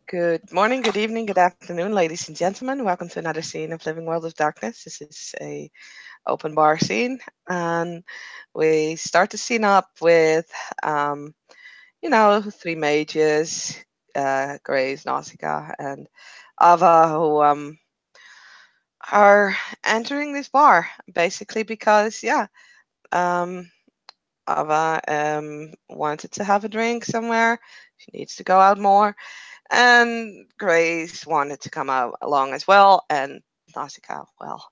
Good morning, good evening, good afternoon, ladies and gentlemen. Welcome to another scene of Living World of Darkness. This is a open bar scene, and we start the scene up with, three mages, Grace, Nausicaa, and Ava, who are entering this bar basically because, um, Ava wanted to have a drink somewhere. She needs to go out more. And Grace wanted to come out along as well, and Nausicaa, well,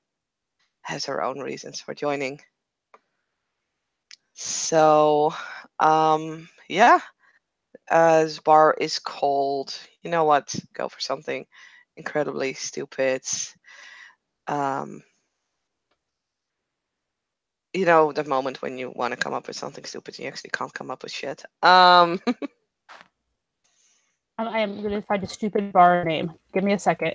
has her own reasons for joining. So, as bar is cold, you know what? Go for something incredibly stupid. The moment when you want to come up with something stupid and you actually can't come up with shit. I am going to find a stupid bar name. Give me a second.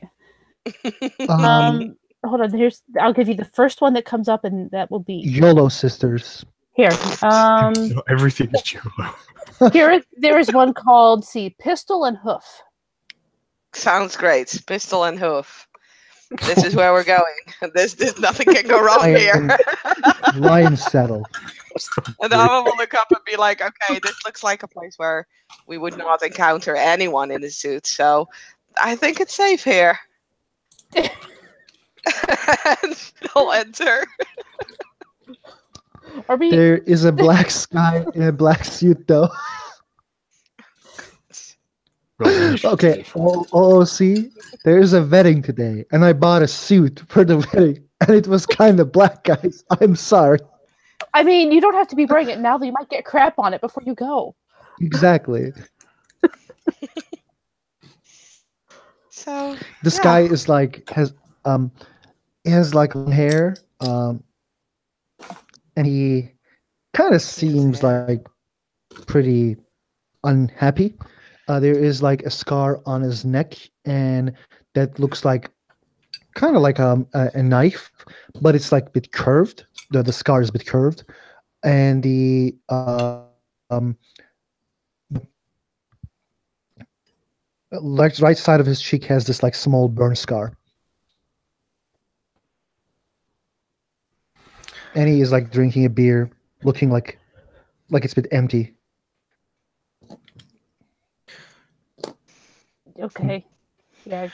Hold on. I'll give you the first one that comes up, and that will be YOLO Sisters. Here. So everything is YOLO. There is one called Pistol and Hoof. Sounds great. Pistol and Hoof. This is where we're going. This nothing can go wrong here. Lion Saddle. And Ava will look up and be like, okay, this looks like a place where we would not encounter anyone in a suit, so I think it's safe here. And she'll enter. There is a black sky in a black suit, though. Okay, OOC, there is a wedding today, and I bought a suit for the wedding, and it was kind of black, guys. I'm sorry. I mean, you don't have to be wearing it now, that you might get crap on it before you go. Exactly. So this guy is like he has like long hair, and he kind of seems like pretty unhappy. There is like a scar on his neck, and that looks like kind of like a knife, but it's like a bit curved. The scar is a bit curved, and the right side of his cheek has this like small burn scar, and he is like drinking a beer, looking like it's a bit empty. Okay. Yeah.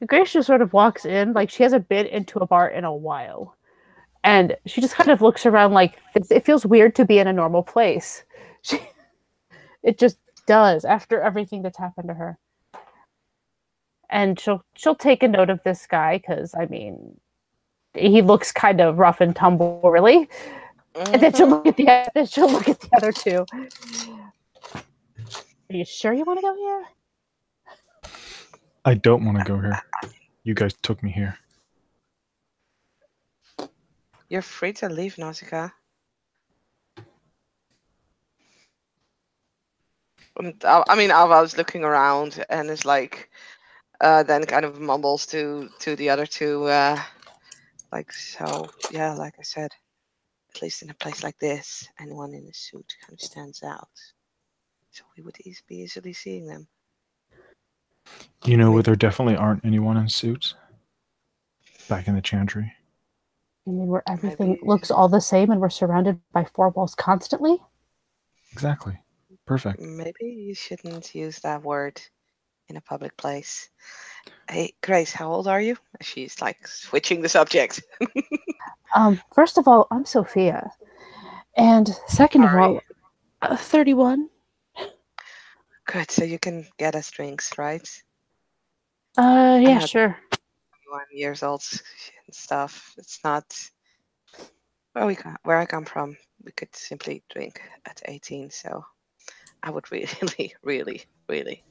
Grace just sort of walks in, like she hasn't been into a bar in a while. And she just kind of looks around like it feels weird to be in a normal place. It just does after everything that's happened to her. And she'll take a note of this guy because, I mean, he looks kind of rough and tumble, really. Mm-hmm. And then she'll look at the other two. Are you sure you want to go here? I don't want to go here. You guys took me here. You're free to leave, Nausicaa. I mean, Alva's looking around and is like, then kind of mumbles to the other two, like, so, yeah, like I said, at least in a place like this, anyone in a suit kind of stands out. So we would be easily seeing them. You know where there definitely aren't anyone in suits? Back in the chantry. You mean where everything looks all the same and we're surrounded by four walls constantly? Exactly. Perfect. Maybe you shouldn't use that word in a public place. Hey, Grace, how old are you? She's like switching the subject. First of all, I'm Sophia. And second of all, 31. Good, so you can get us drinks, right? Yeah, sure. 21 years old and stuff. It's not where I come from. We could simply drink at 18. So I would really, really, really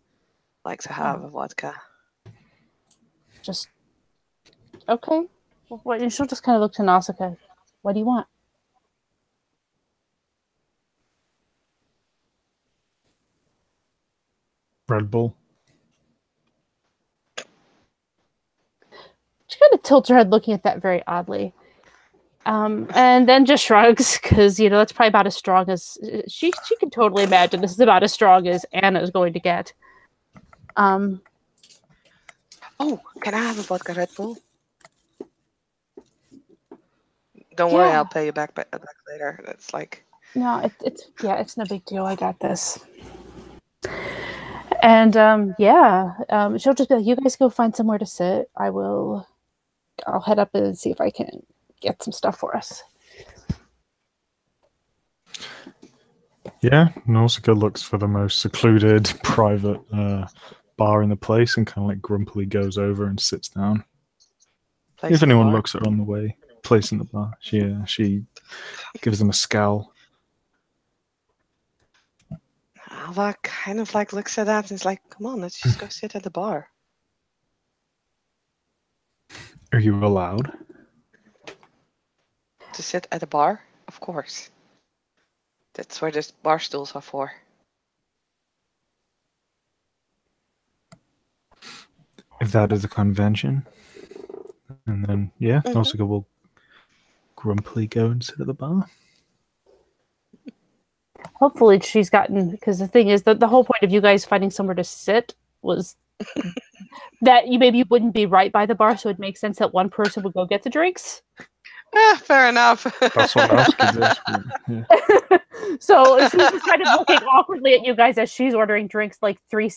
like to have a vodka. Just okay. Well, she'll just kind of look to Nausicaa. What do you want? Red Bull. She kind of tilts her head looking at that very oddly. And then just shrugs because, that's probably about as strong as she can totally imagine this is about as strong as Anna is going to get. Oh, can I have a vodka Red Bull? Don't worry, I'll pay you back later. It's like no, it's no big deal. I got this. And she'll just be like, "You guys go find somewhere to sit. I'll head up and see if I can get some stuff for us." Yeah, Nausicaa looks for the most secluded, private bar in the place and kind of like grumpily goes over and sits down. If anyone looks at her on the way, place in the bar, she gives them a scowl. Alva kind of like looks at that and is like, "Come on, let's just go sit at the bar." Are you allowed to sit at a bar? Of course. That's where the bar stools are for. if that is a convention? And then Nausicaa will grumpily go and sit at the bar. Hopefully she's gotten, because the thing is that the whole point of you guys finding somewhere to sit was that you wouldn't be right by the bar, so it makes sense that one person would go get the drinks. Fair enough. That's what Nausicaa does. Yeah. So she's just kind of looking awkwardly at you guys as she's ordering drinks like three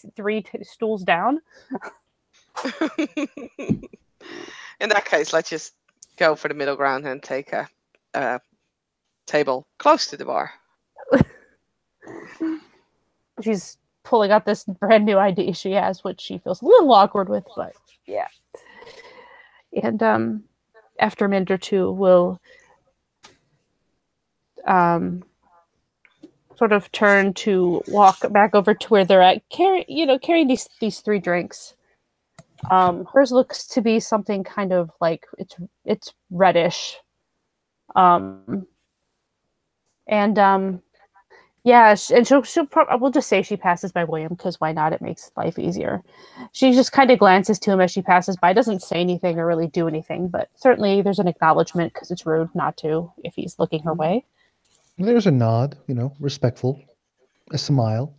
stools down. In that case, let's just go for the middle ground and take a table close to the bar. She's pulling out this brand new ID she has, which she feels a little awkward with, but yeah. And after a minute or two, we'll sort of turn to walk back over to where they're at, carrying these three drinks. Hers looks to be something kind of like it's reddish. And she'll probably, we'll just say she passes by William, because why not? It makes life easier. She just kind of glances to him as she passes by, doesn't say anything or really do anything, but certainly there's an acknowledgement, because it's rude not to if he's looking her way. There's a nod, respectful, a smile.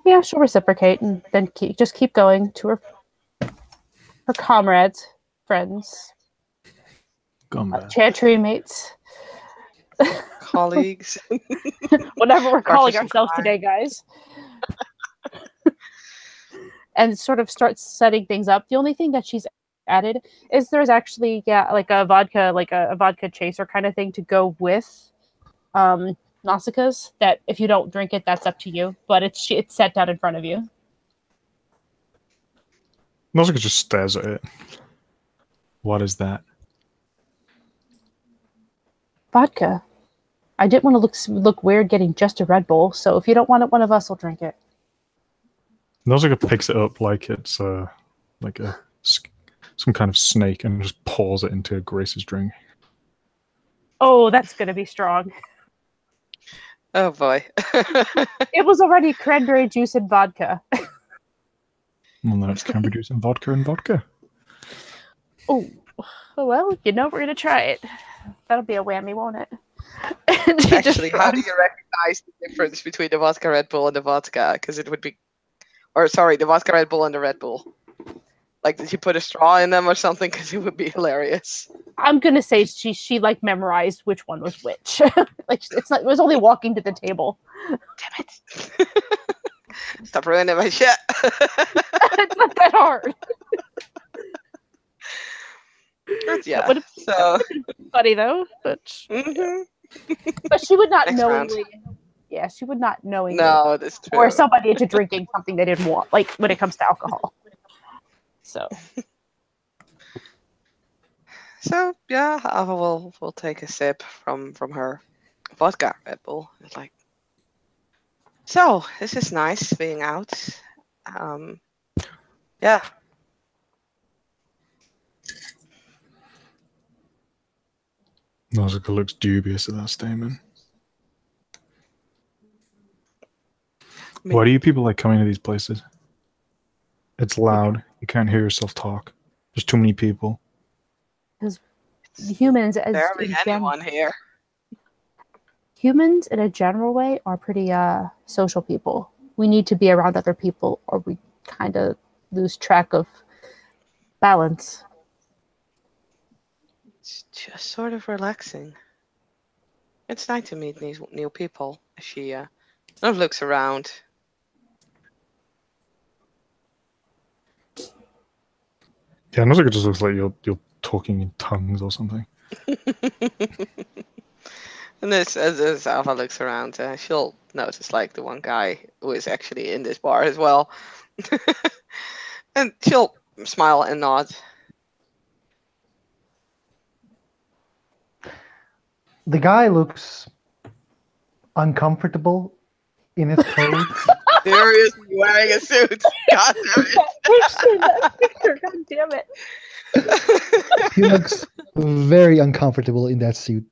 Yeah, she'll reciprocate and then keep going to her comrades, friends, chantry mates, colleagues, whatever we're calling ourselves today, guys. And sort of starts setting things up. The only thing that she's added is there's actually like a vodka chaser kind of thing to go with Nausicaa's, that if you don't drink it, that's up to you, but it's set down in front of you. Nausicaa just stares at it. What is that? Vodka. I didn't want to look weird getting just a Red Bull, so if you don't want it, one of us will drink it. Nausicaa picks it up like it's some kind of snake and just pours it into Grace's drink. Oh, that's going to be strong. Oh boy. It was already cranberry juice and vodka. Well, now it's cranberry juice and vodka. Oh, well, we're going to try it. That'll be a whammy, won't it? Actually, how do you recognize the difference between the vodka Red Bull and the vodka? Because it would be... the vodka Red Bull and the Red Bull. Like, did you put a straw in them or something? Because it would be hilarious. I'm gonna say she like memorized which one was which. Like, it was only walking to the table. Damn it! Stop ruining my shit. It's not that hard. Yeah. So funny though, but but she would not knowingly. Yeah, she would not knowingly. No, that's true. Or somebody into drinking something they didn't want, like when it comes to alcohol. So yeah, Ava will take a sip from her vodka Red Bull. It's like, so this is nice being out. Yeah. Nausicaa looks dubious at that statement. Why do you people like coming to these places? It's loud. You can't hear yourself talk. There's too many people. Because humans, barely anyone here. Humans, in a general way, are pretty social people. we need to be around other people or we kind of lose track of balance. It's just sort of relaxing. It's nice to meet these new people. She sort of looks around. Yeah, and also it just looks like you're talking in tongues or something. And as Alva looks around, she'll notice like the one guy who is actually in this bar as well. And she'll smile and nod. The guy looks uncomfortable in his clothes. Seriously wearing a suit. God damn it. I've seen that picture. God damn it. He looks very uncomfortable in that suit.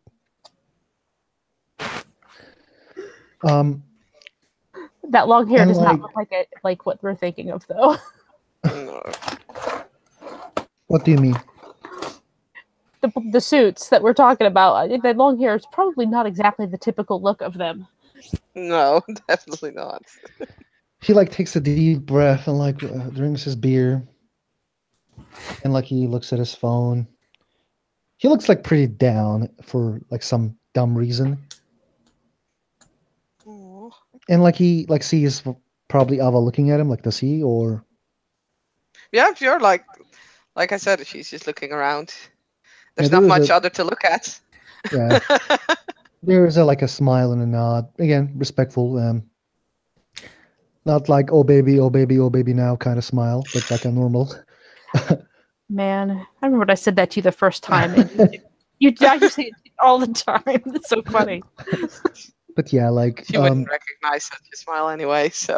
That long hair And, does like- not look like what we're thinking of, though. No. What do you mean? The suits that we're talking about, that long hair is probably not exactly the typical look of them. No, definitely not. He like takes a deep breath and like drinks his beer, and like he looks at his phone. He looks like pretty down for like some dumb reason, Aw. and like he like sees probably Ava looking at him. Like, does he or? Yeah, sure. Like I said, she's just looking around. There's Yeah, not there is much other to look at. Yeah, there is like a smile and a nod. Again, respectful. Not like oh baby, oh baby, oh baby now kind of smile, but like a normal. Man, I remember when I said that to you the first time, and you say it all the time. It's so funny. But yeah, like She wouldn't recognize such a smile anyway, so.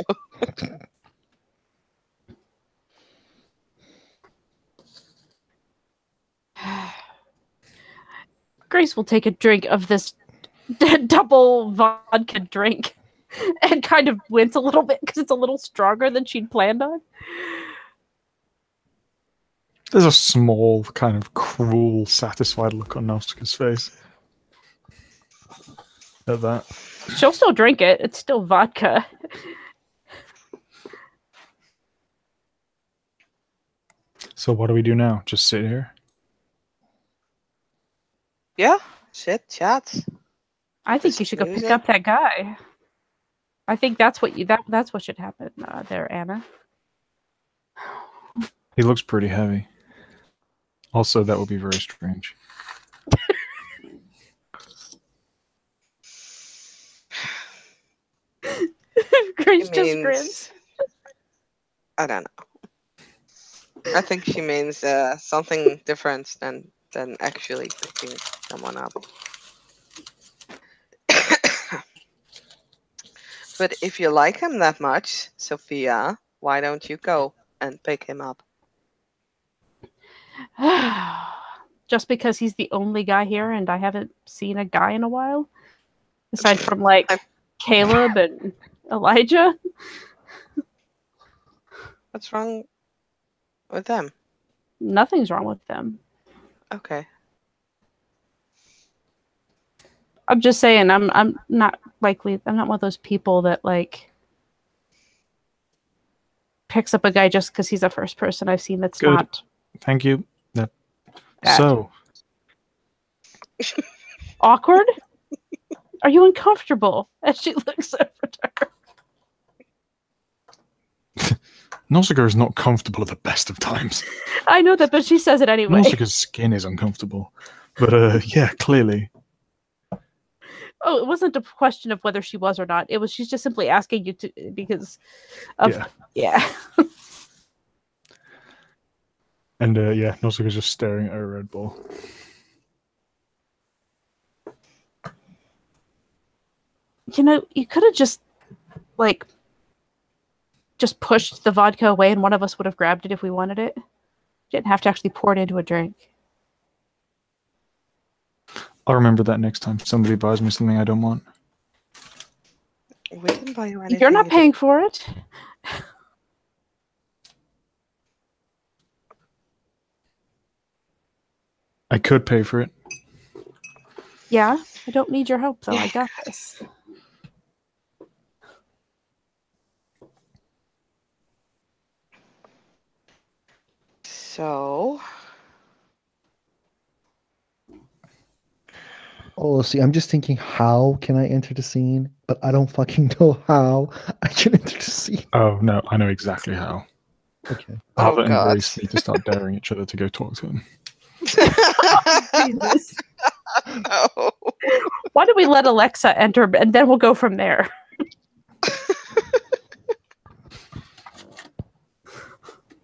Grace will take a drink of this double vodka drink and kind of wince a little bit because it's a little stronger than she'd planned on. There's a small, kind of cruel, satisfied look on Naustika's face at that. She'll still drink it. It's still vodka. So what do we do now? Just sit here? Yeah, sit, chat. I think you should go pick Music. up that guy. I think that's what that's what should happen there, Anna. He looks pretty heavy. Also, that would be very strange. Grace She just means- grins. I don't know. I think she means something different than actually picking someone up. But if you like him that much, Sophia, why don't you go and pick him up? Just because he's the only guy here and I haven't seen a guy in a while? Aside from like Caleb and Elijah? What's wrong with them? Nothing's wrong with them. Okay. I'm just saying I'm not likely I'm not one of those people that like picks up a guy just because he's the first person I've seen that's Good. not Thank you. bad. So, Awkward? Are you uncomfortable? As she looks over to her. Nausicaa is not comfortable at the best of times. I know that, but she says it anyway. Nausicaa's skin is uncomfortable. But yeah, clearly. Oh, it wasn't a question of whether she was or not. It was she's just simply asking you to because of yeah. And yeah, Nausicaa's just staring at her Red Bull. You know, you could have just like just pushed the vodka away and one of us would have grabbed it if we wanted it. You didn't have to actually pour it into a drink. I'll remember that next time somebody buys me something I don't want. We didn't buy you anything. You're not you paying for it. I could pay for it. Yeah, I don't need your help though. I got this. So, Oh, see, I'm just thinking, how can I enter the scene? But I don't fucking know how I can enter the scene. Oh no, I know exactly how. Okay. oh Ava and god. Grace need to start daring each other to go talk to him. Jesus. No. Why don't we let Alexa enter and then we'll go from there?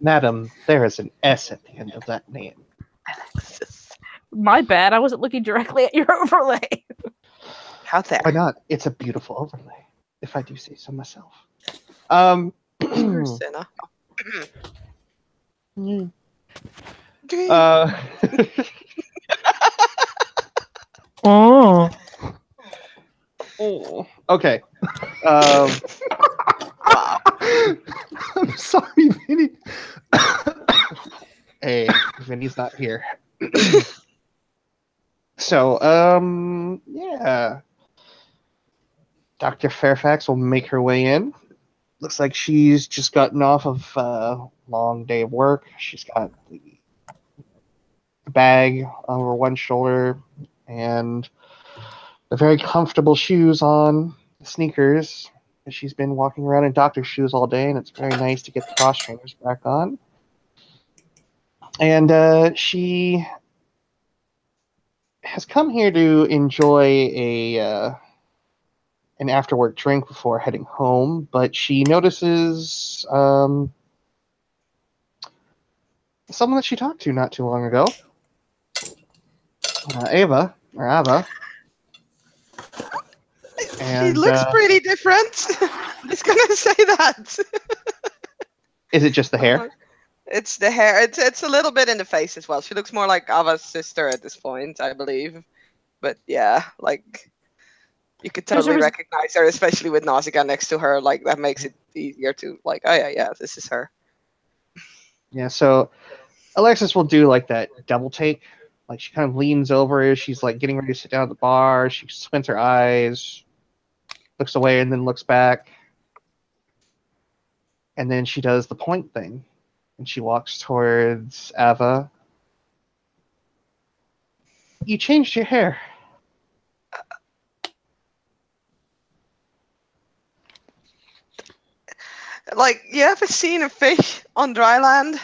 Madam, there is an S at the end of that name. Alexis. My bad. I wasn't looking directly at your overlay. How there? Why not? It's a beautiful overlay, if I do say so myself. Sinner. Oh. Oh, okay. Wow. I'm sorry, Vinny. Hey, Vinny's not here. So, yeah. Dr. Fairfax will make her way in. Looks like she's just gotten off of a long day of work. She's got the bag over one shoulder and the very comfortable shoes on, the sneakers. She's been walking around in doctor's shoes all day, and it's very nice to get the cross trainers back on. And she has come here to enjoy an after work drink before heading home, but she notices someone that she talked to not too long ago. Ava. She looks pretty different. I'm just gonna say that. Is it just the hair? It's the hair. It's a little bit in the face as well. She looks more like Ava's sister at this point, I believe. But yeah, like you could totally recognize her, especially with Nausicaa next to her. Like that makes it easier to like, oh yeah, this is her. Yeah, so Alexis will do like that double take. Like she kind of leans over as she's like getting ready to sit down at the bar. She squints her eyes, looks away, and then looks back. And then she does the point thing. And she walks towards Ava. You changed your hair. Like, you ever seen a fish on dry land?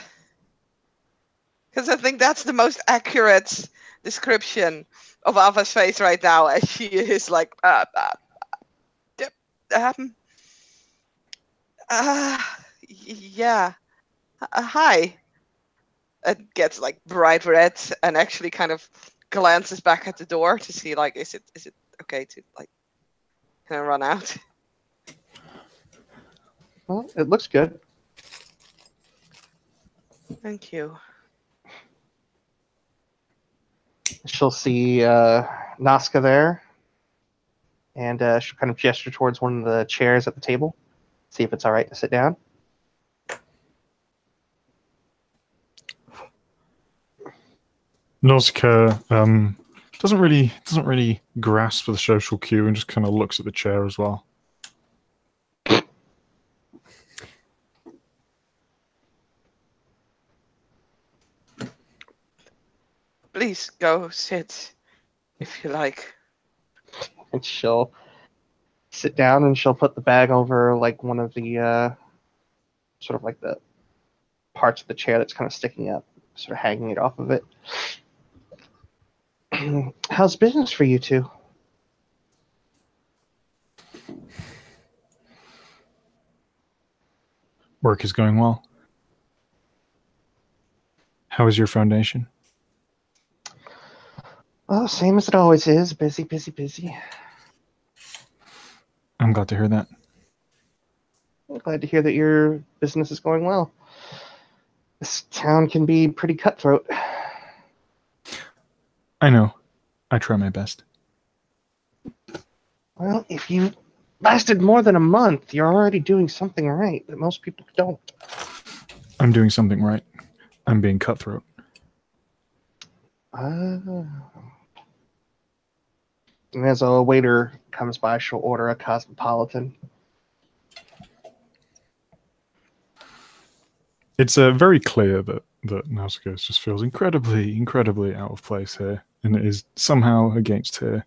Because I think that's the most accurate description of Ava's face right now, as she is like, yep, yeah, hi. It gets like bright red and actually kind of glances back at the door to see like, is it okay to like, can I run out? Well, it looks good. Thank you. She'll see Nazca there, and she'll kind of gesture towards one of the chairs at the table, see if it's all right to sit down. Nausicaa doesn't really grasp the social cue and just kind of looks at the chair as well. Please go sit if you like. And she'll sit down and she'll put the bag over like one of the sort of like the parts of the chair that's kind of sticking up, sort of hanging it off of it. How's business for you two? Work is going well. How is your foundation? Oh, same as it always is. Busy, busy, busy. I'm glad to hear that. I'm glad to hear that your business is going well. This town can be pretty cutthroat. I know. I try my best. Well, if you've lasted more than a month, you're already doing something right that most people don't. I'm doing something right. I'm being cutthroat. And as a waiter comes by, she'll order a cosmopolitan. It's very clear that Nausicaa just feels incredibly out of place here, and it is somehow against her,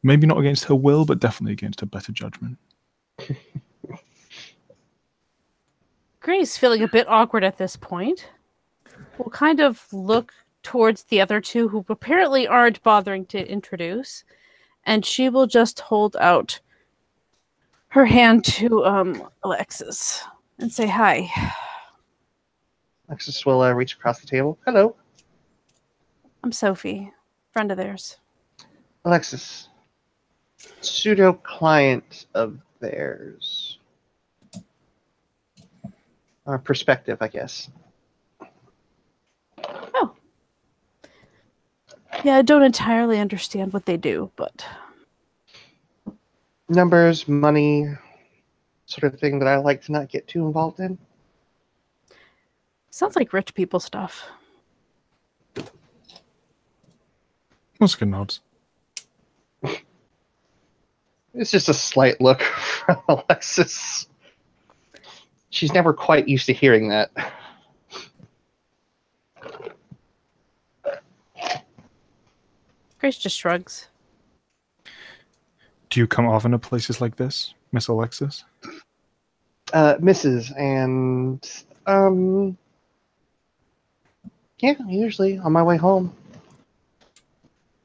maybe not against her will, but definitely against her better judgment. Grace, feeling a bit awkward at this point, will kind of look towards the other two who apparently aren't bothering to introduce, and she will just hold out her hand to Alexis and say hi. Alexis will reach across the table. Hello, I'm Sophie, friend of theirs. Alexis. Pseudo client of theirs. Or perspective, I guess. Oh. Yeah, I don't entirely understand what they do, but... Numbers, money, sort of thing that I like to not get too involved in. Sounds like rich people stuff. Nausicaa nods. It's just a slight look from Alexis. She's never quite used to hearing that. Grace just shrugs. Do you come often to places like this, Miss Alexis? Mrs. And, yeah, usually on my way home.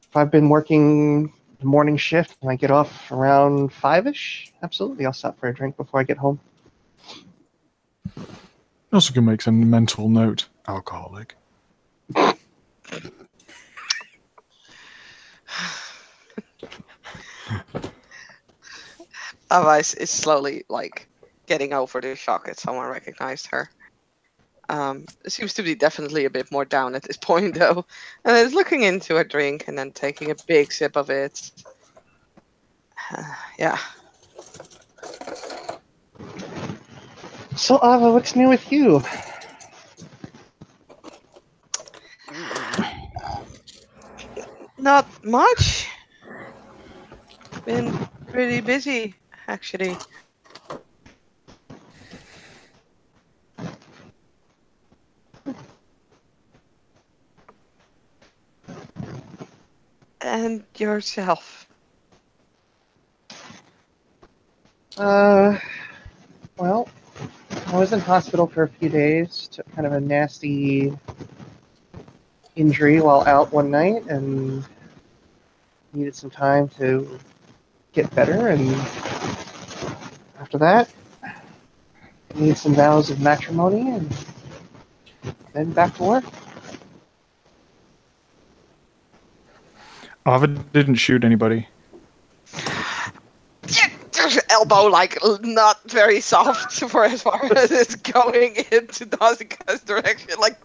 If I've been working the morning shift and I get off around 5-ish, absolutely, I'll stop for a drink before I get home. Nausicaa makes a mental note. Alcoholic. Ava is slowly getting over the shock that someone recognized her. Seems to be definitely a bit more down at this point, though, and is looking into a drink and then taking a big sip of it. Yeah. So, Ava, what's new with you? Not much. Been pretty busy, actually. And yourself? Well, I was in hospital for a few days. Took kind of a nasty injury while out one night and needed some time to get better. And after that, made some vows of matrimony and then back to work. Ava didn't shoot anybody. Elbow not very soft for as far as it's going into Nausicaa's direction, like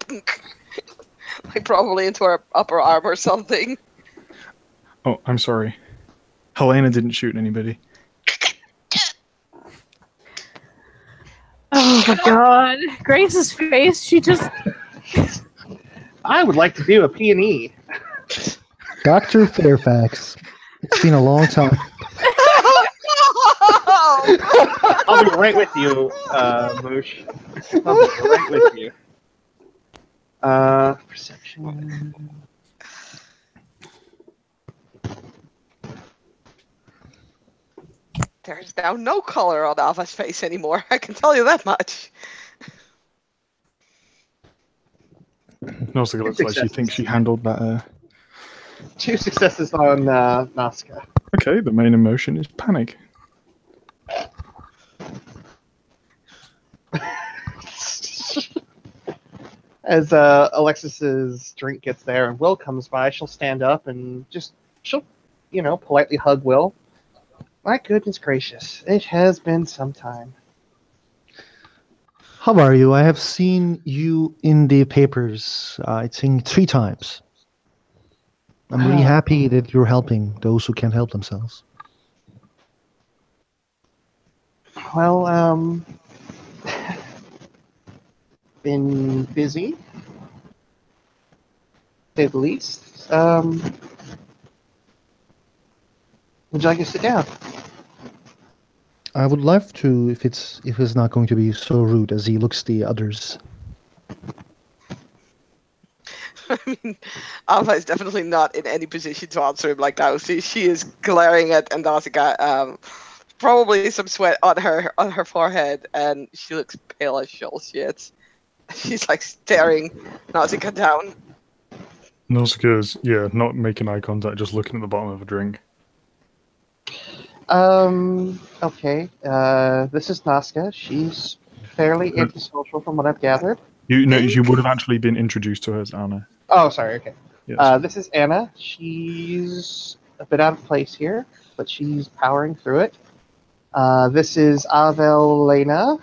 probably into her upper arm or something. Oh, I'm sorry. Helena didn't shoot anybody. Oh my god. Grace's face, she just... I would like to do a P&E. Dr. Fairfax. It's been a long time. I'll be right with you, Moosh. I'll be right with you. Perception. There's now no color on Ava's face anymore. I can tell you that much. Nausicaa looks like she thinks she handled that. 2 successes on Nausicaa. Okay, the main emotion is panic. As Alexis's drink gets there and Will comes by, she'll stand up and she'll politely hug Will. My goodness gracious, it has been some time. How are you? I have seen you in the papers, I think 3 times. I'm really happy that you're helping those who can't help themselves. Well, been busy, to say the least. Would you like to sit down? I would love to, if it's not going to be so rude as he looks the others mean, Alpha is definitely not in any position to answer him like that. She is glaring at Antarctica. Probably some sweat on her forehead, and she looks pale as shit. She's like staring Nausicaa down. Nausicaa's, not making eye contact, just looking at the bottom of a drink. Okay. This is Naska. She's fairly antisocial from what I've gathered. You would have actually been introduced to her as Anna. Oh, sorry. Okay. Yes. This is Anna. She's a bit out of place here, but she's powering through it. This is Avelena.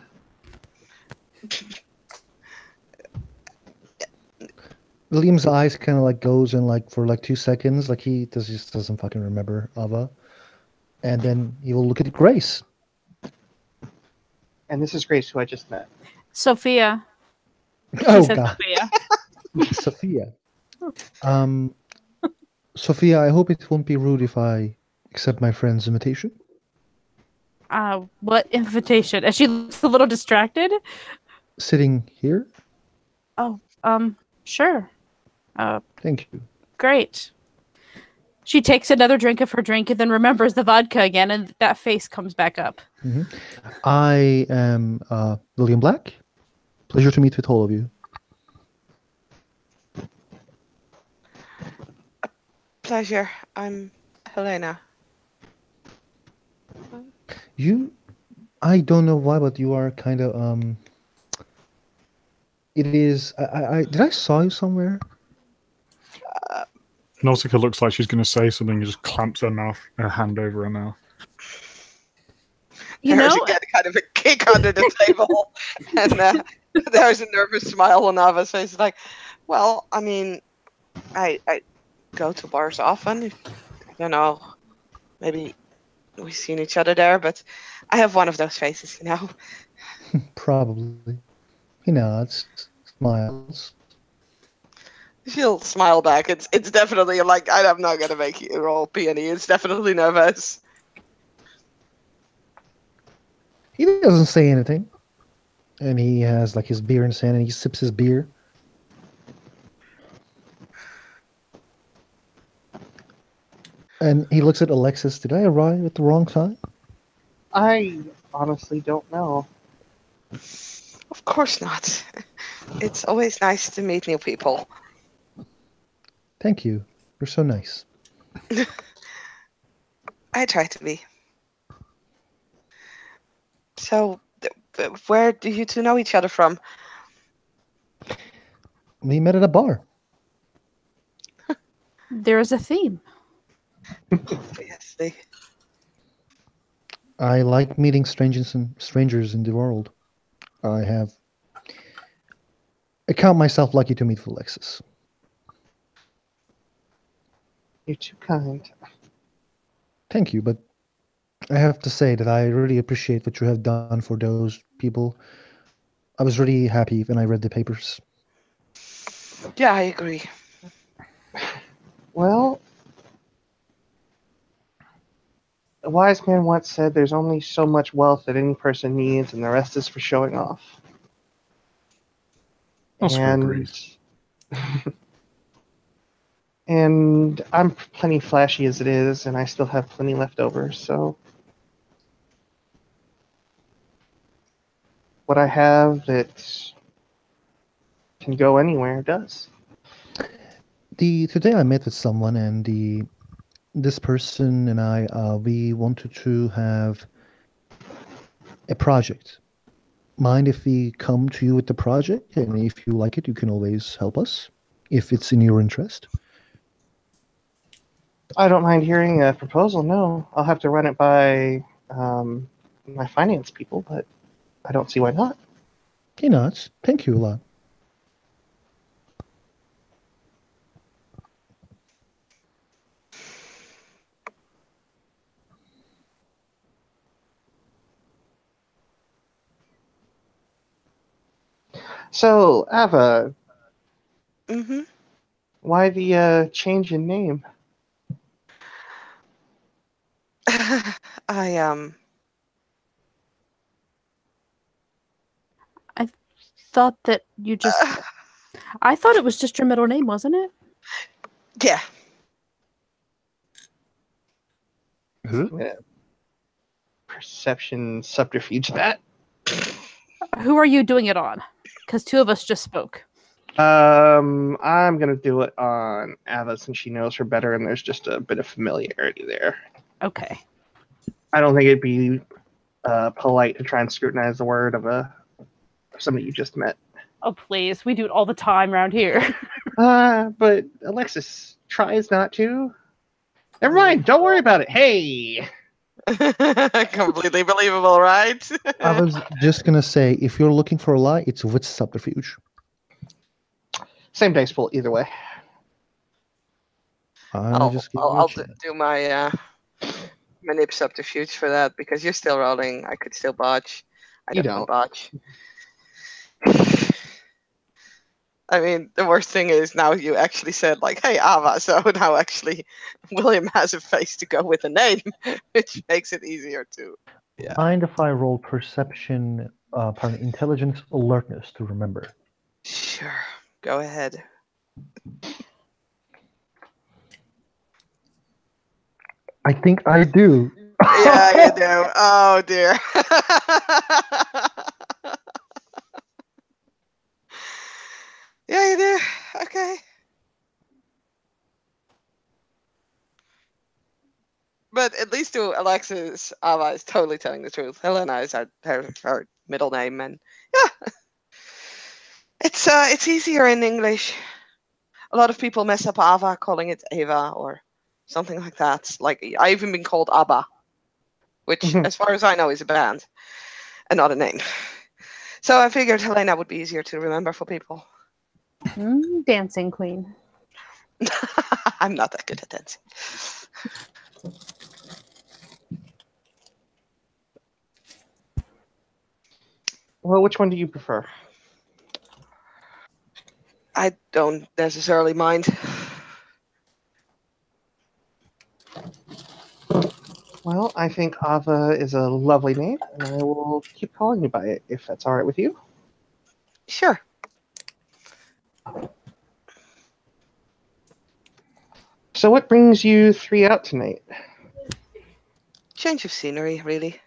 William's eyes kind of like goes in like for like 2 seconds, like he just doesn't fucking remember Ava, and then he will look at Grace. And this is Grace, who I just met. Sophia. Oh said God, Sophia. Sophia. Sophia, I hope it won't be rude if I accept my friend's invitation. What invitation? As she looks a little distracted. Sitting here. Oh, sure. Thank you. Great. She takes another drink of her drink and then remembers the vodka again, and that face comes back up. Mm-hmm. I am William Black. Pleasure to meet with all of you. Pleasure. I'm Helena. I don't know why, but you are kind of It is. Did I saw you somewhere? Nausicaa looks like she's going to say something and just clamps her hand over her mouth. There's again kind of a kick under the table, and there's a nervous smile on Ava's face. Like, well, I mean, I go to bars often. I don't know, maybe we've seen each other there, but I have one of those faces, you know. Probably. He nods, smiles. She'll smile back. It's definitely like I'm not gonna make you roll peony. It's definitely nervous. He doesn't say anything, and he has like his beer in his hand, and he sips his beer. And he looks at Alexis. Did I arrive at the wrong time? I honestly don't know. Of course not. It's always nice to meet new people. Thank you. You're so nice. I try to be. So, where do you two know each other from? We met at a bar. There is a theme. Yes, I like meeting strangers in the world. I count myself lucky to meet with Alexis. You're too kind. Thank you, but I have to say that I really appreciate what you have done for those people. I was really happy when I read the papers. Yeah, I agree. Well, a wise man once said there's only so much wealth that any person needs, and the rest is for showing off. Oscar agrees. And I'm plenty flashy as it is, and I still have plenty left over, so what I have that can go anywhere does. Today I met with someone, and this person and I we wanted to have a project. Mind if we come to you with the project, and if you like it, you can always help us if it's in your interest. I don't mind hearing a proposal, no. I'll have to run it by my finance people, but I don't see why not. He nods. Thank you a lot. So, Ava, Mm-hmm. why the change in name? I I thought that you just. I thought it was just your middle name, wasn't it? Yeah. Is it? Yeah. Perception subterfuge that. Who are you doing it on? Because two of us just spoke. I'm gonna do it on Ava since she knows her better, and there's just a bit of familiarity there. Okay. I don't think it'd be polite to try and scrutinize the word of somebody you just met. Oh, please. We do it all the time around here. But Alexis tries not to. Never mind. Don't worry about it. Hey. Completely believable, right? I was just gonna say, if you're looking for a lie, it's wit subterfuge. Same dice pool either way. I just give you a I'll chance. do my manip subterfuge for that because you're still rolling. I could still botch. I You don't don't. botch. I mean, the worst thing is now you actually said like, "Hey, Ava." So now actually, William has a face to go with a name, which makes it easier to. Yeah. Mind if I roll perception, intelligence, alertness to remember? Sure. Go ahead. I think I do. Yeah, you do. Oh dear. Yeah, you do. Okay. But at least to Alexis, Ava is totally telling the truth. Helena is her middle name, and yeah, it's easier in English. A lot of people mess up Ava, calling it Ava or something like that. Like I even been called Abba, which, as far as I know, is a band and not a name. So I figured Helena would be easier to remember for people. Dancing queen. I'm not that good at dancing. Well, which one do you prefer? I don't necessarily mind. Well, I think Ava is a lovely name, and I will keep calling you by it if that's all right with you. Sure. So, what brings you three out tonight? Change of scenery, really.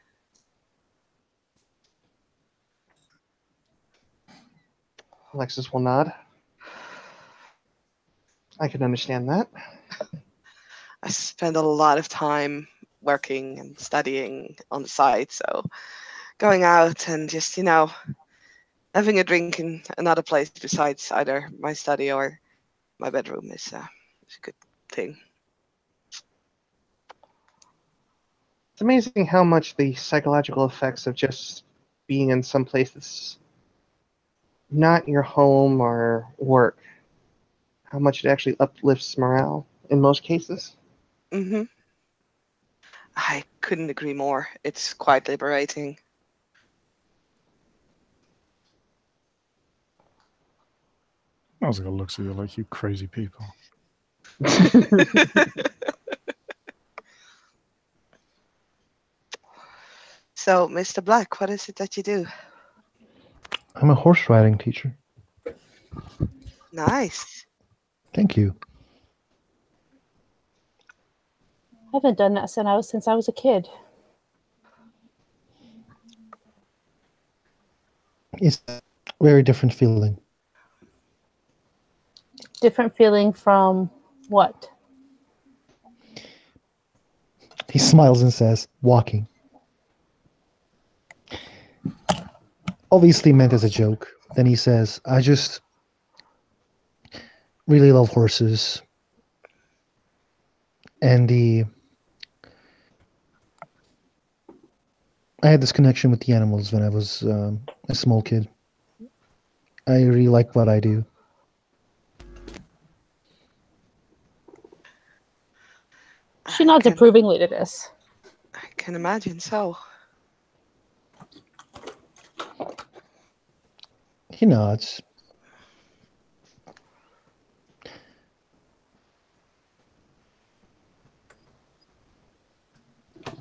Alexis will nod. I can understand that. I spend a lot of time working and studying on the side, so going out and just, having a drink in another place besides either my study or my bedroom is a good thing. It's amazing how much the psychological effects of just being in some place that's not your home or work, how much it actually uplifts morale in most cases. Hmm. I couldn't agree more. It's quite liberating. I was gonna look at you like you crazy people. So, Mr. Black, what is it that you do? I'm a horse riding teacher. Nice. Thank you. I haven't done that since I was a kid. It's a very different feeling. Different feeling from what? He smiles and says, walking. Obviously meant as a joke. Then he says, I just really love horses. And I had this connection with the animals when I was a small kid. I really like what I do. She nods approvingly to this. I can imagine so. He nods.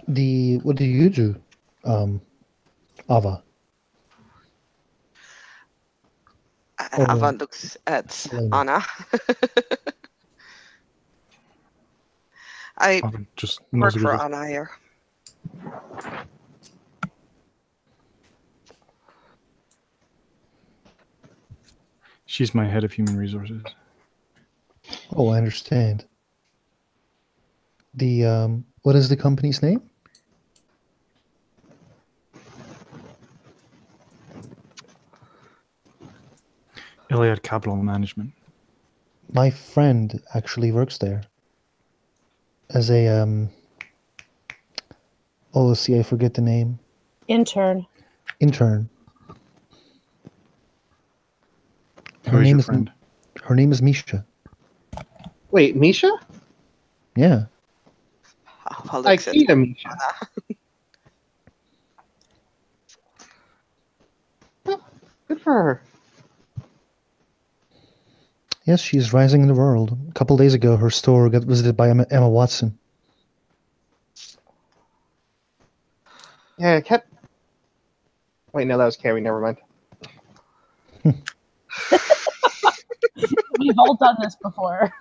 What do you do, Ava? Ava looks at Elena. Anna. I Just work for Nausicaa. Anna here. She's my head of human resources. Oh, I understand. The what is the company's name? LWoD Capital Management. My friend actually works there as a oh, let's see, I forget the name. Intern. Intern. Who is your friend? Her name is Misha. Wait, Misha? Yeah. I'll look at Ikea Misha. Good for her. Yes, she's rising in the world. A couple days ago, her store got visited by Emma Watson. Yeah, it kept. Wait, no, that was Carrie. Never mind. We've all done this before.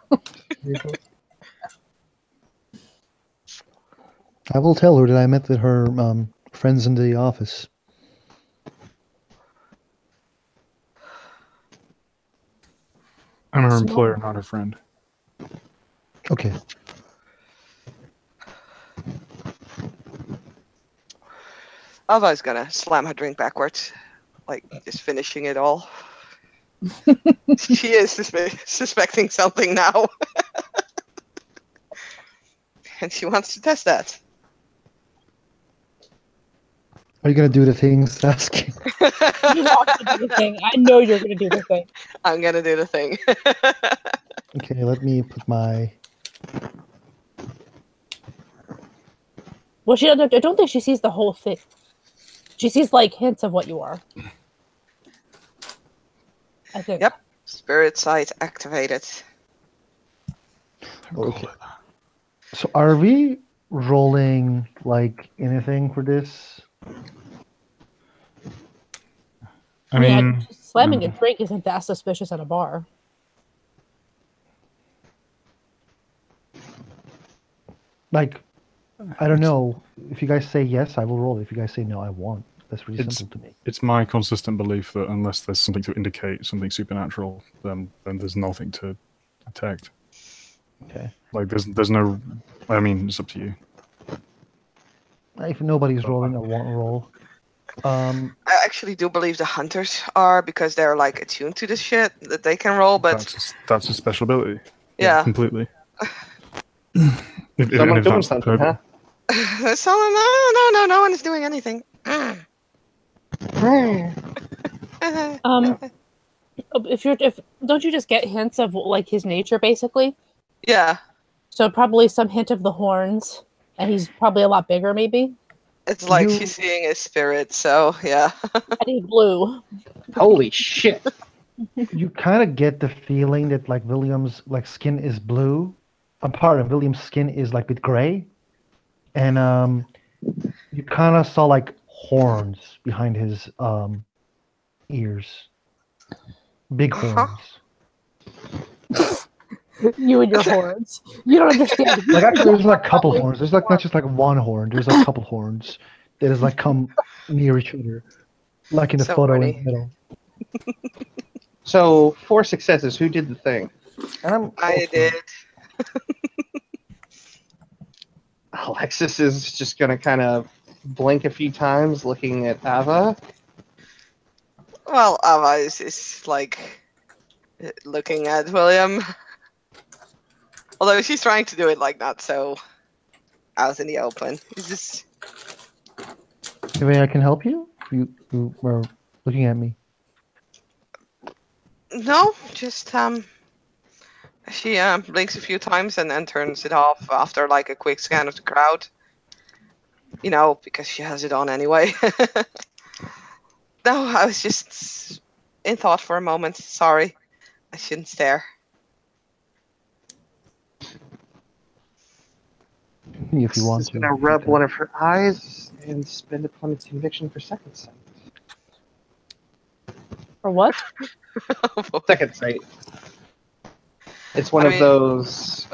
I will tell her that I met with her friends in the office. I'm her So- employer, not her friend. Okay. Alva's gonna slam her drink backwards, like just finishing it all. She is suspecting something now. And she wants to test that. Are you gonna do the things asking? You want to do the thing. I know you're going to do the thing. I'm gonna do the thing. Okay, let me put my. Well, I don't think she sees the whole thing. She sees like hints of what you are. I think. Yep. Spirit sight activated. Okay. So, are we rolling like anything for this? I mean, slamming a drink isn't that suspicious at a bar. Like, I don't know. If you guys say yes, I will roll. If you guys say no, I won't. That's really simple to me. it's my consistent belief that unless there's something to indicate something supernatural, then there's nothing to detect. Okay. Like there's no. I mean, it's up to you. If nobody's rolling, I won't roll. I actually do believe the hunters are, because they're like attuned to this shit that they can roll, but That's a special ability. yeah. Completely. Someone doing that's the something, huh? So no one is doing anything. If don't you just get hints of like his nature basically? Yeah, So probably some hint of the horns, and he's probably a lot bigger maybe. it's like she's seeing a spirit, so yeah. And he's blue. Holy shit! You kind of get the feeling that like William's like skin is blue. Pardon, William's skin is like with gray, and you kind of saw like horns behind his ears, big horns. You and your horns. You don't understand. Like actually, there's like a couple horns. There's like not just like one horn. There's like a couple horns that is like come near each other, like in the So photo funny. in the middle. So 4 successes. Who did the thing? I did. Alexis is just gonna kind of blink a few times, looking at Ava. Well, Ava is like looking at William. Although she's trying to do it like not so out in the open. It's just Maybe I can help you. You were looking at me. no, just she blinks a few times and then turns it off after like a quick scan of the crowd. You know, because she has it on anyway. No, I was just in thought for a moment. Sorry, I shouldn't stare. If you want She's to. gonna rub one of her eyes and spend a point of conviction for second sight. For what? Second sight. It's one of those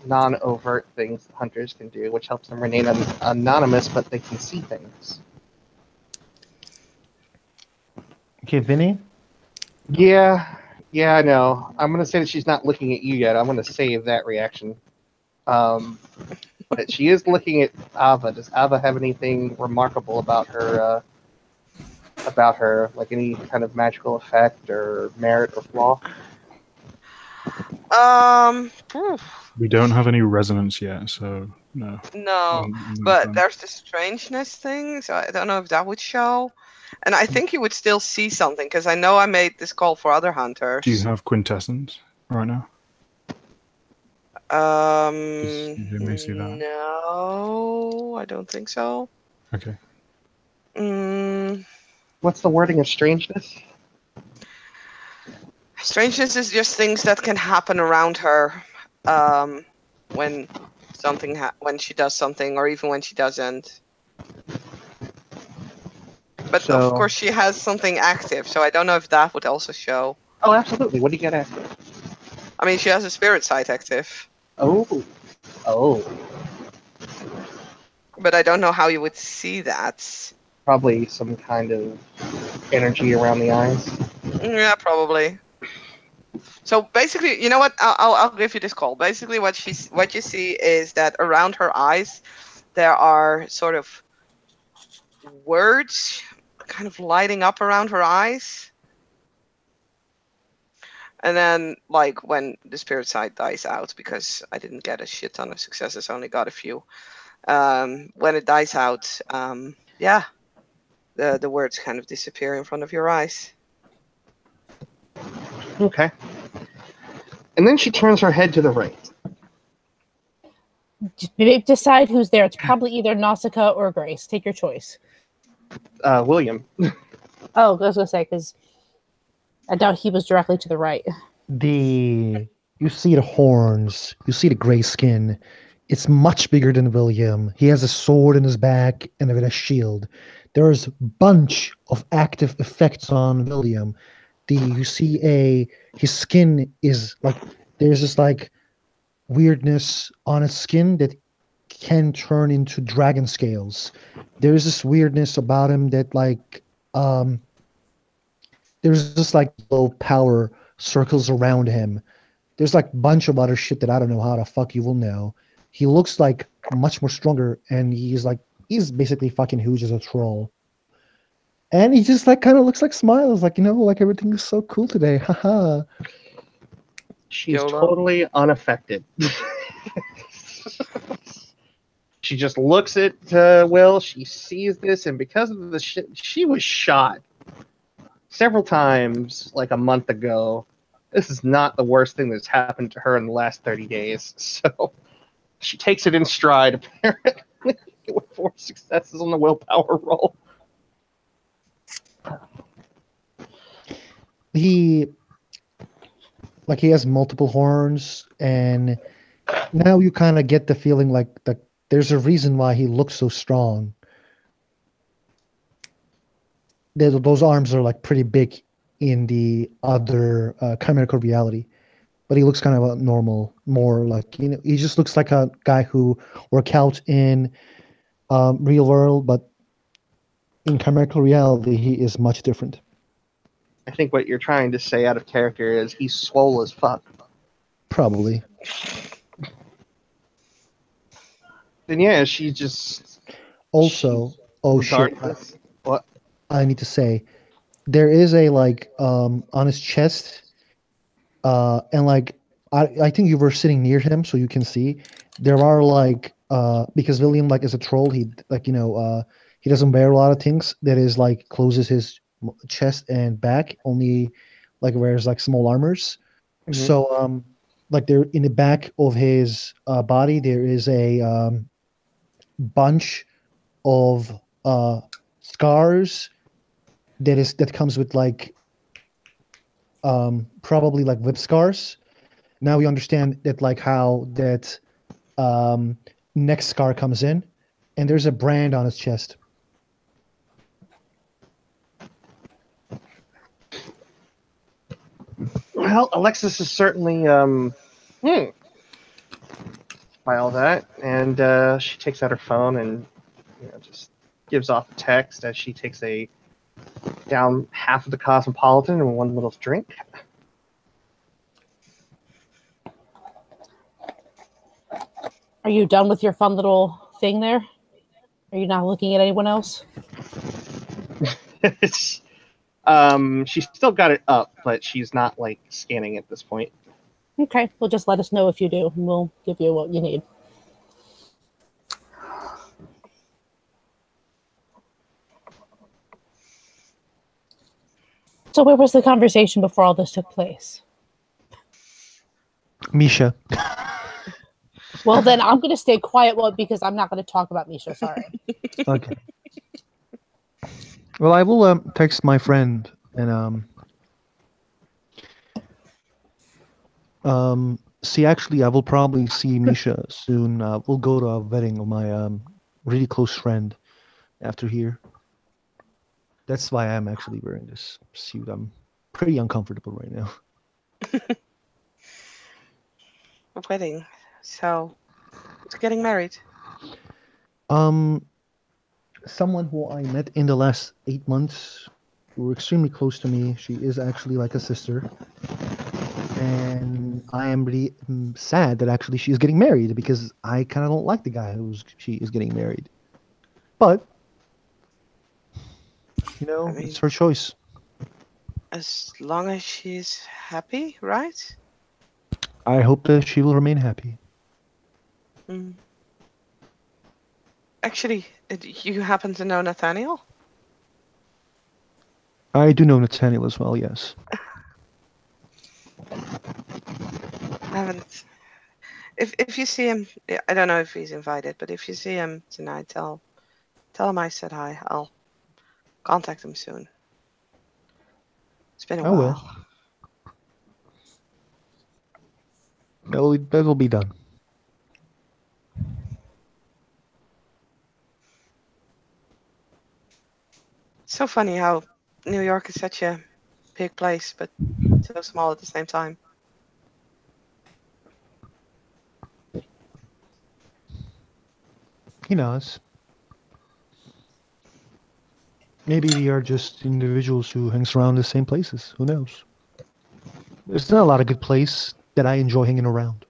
non-overt things hunters can do, which helps them remain anonymous, but they can see things. Okay, Vinny. Yeah, I know. I'm gonna say that she's not looking at you yet. I'm gonna save that reaction. But she is looking at Ava. Does Ava have anything remarkable about her? Like any kind of magical effect or merit or flaw? Phew, We don't have any resonance yet, so no. no, On that but front. there's the strangeness thing, so I don't know if that would show. And I think you would still see something because I know I made this call for other hunters. Do you have quintessence right now? You didn't see that. No, I don't think so. Okay. What's the wording of strangeness? Strangeness is just things that can happen around her when when she does something, or even when she doesn't. But So- of course, she has something active, so I don't know if that would also show. Oh, absolutely. What do you get after? I mean, she has a spirit side active, Oh. but I don't know how you would see that. Probably some kind of energy around the eyes. Yeah, probably. So basically, you know what? I'll give you this call. Basically, what you see is that around her eyes, there are sort of words kind of lighting up around her eyes. And then, like, when the spirit side dies out, because I didn't get a shit ton of successes, I only got a few. When it dies out, yeah, the words kind of disappear in front of your eyes. Okay. And then she turns her head to the right. Just decide who's there. It's probably either Nausicaa or Grace. Take your choice. William. Oh, I was gonna say because I doubt he was directly to the right. You see the horns, you see the gray skin. It's much bigger than William. He has a sword in his back and a shield. There's a bunch of active effects on William. You see his skin is like there's this like weirdness on his skin that can turn into dragon scales. There's this weirdness about him that there's just like low power circles around him. There's like a bunch of other shit that I don't know how the fuck you will know. He looks like much more stronger, and he's basically fucking huge as a troll. And he just like kind of looks like smiles, like like everything is so cool today. Haha. She's YOLO. totally unaffected. She just looks at Will. She sees this, and because of the shit, she was shot several times like a month ago. This is not the worst thing that's happened to her in the last 30 days. So she takes it in stride, apparently, with 4 successes on the willpower roll. He has multiple horns, and now you kind of get the feeling like there's a reason why he looks so strong. Those arms are like pretty big in the other chimerical reality, but he looks kind of a normal, more like he just looks like a guy who work out in real world, but in chimerical reality he is much different. I think what you're trying to say out of character is he's swole as fuck. Probably. Then yeah, she just Also, oh shit, regardless. What? I need to say there is a on his chest, and I think you were sitting near him so you can see there are because William is a troll, he he doesn't wear a lot of things that is closes his chest and back, only wears small armors. Mhm. So there in the back of his body there is a bunch of scars that comes with probably whip scars. Now we understand that how that neck scar comes in, and there's a brand on his chest. Well, Alexis is certainly by all that, and she takes out her phone and just gives off a text as she takes down half of the Cosmopolitan and one little drink. Are you done with your fun little thing there? Are you not looking at anyone else? She's still got it up, but she's not like scanning at this point. Okay, well, just let us know if you do, and we'll give you what you need. So where was the conversation before all this took place? Misha. Well, then I'm going to stay quiet because I'm not going to talk about Misha. Sorry. Okay. Well, I will text my friend and see. Actually, I will probably see Misha soon. We'll go to a wedding of my really close friend after here. That's why I'm actually wearing this suit. I'm pretty uncomfortable right now. A wedding. So, who's getting married? Someone who I met in the last 8 months, who were extremely close to me. She is actually like a sister, and I am really sad that actually she is getting married because I kind of don't like the guy she is getting married. But I mean, it's her choice. as long as she's happy, right? I hope that she will remain happy. Mm. Actually, you happen to know Nathaniel? I do know Nathaniel as well, yes. I haven't. If you see him, I don't know if he's invited, but if you see him tonight, tell him I said hi. I'll contact him soon. It's been a I will. while. That will be done. So funny how New York is such a big place, but so small at the same time. He knows. Maybe we are just individuals who hangs around the same places. Who knows? There's not a lot of good place that I enjoy hanging around.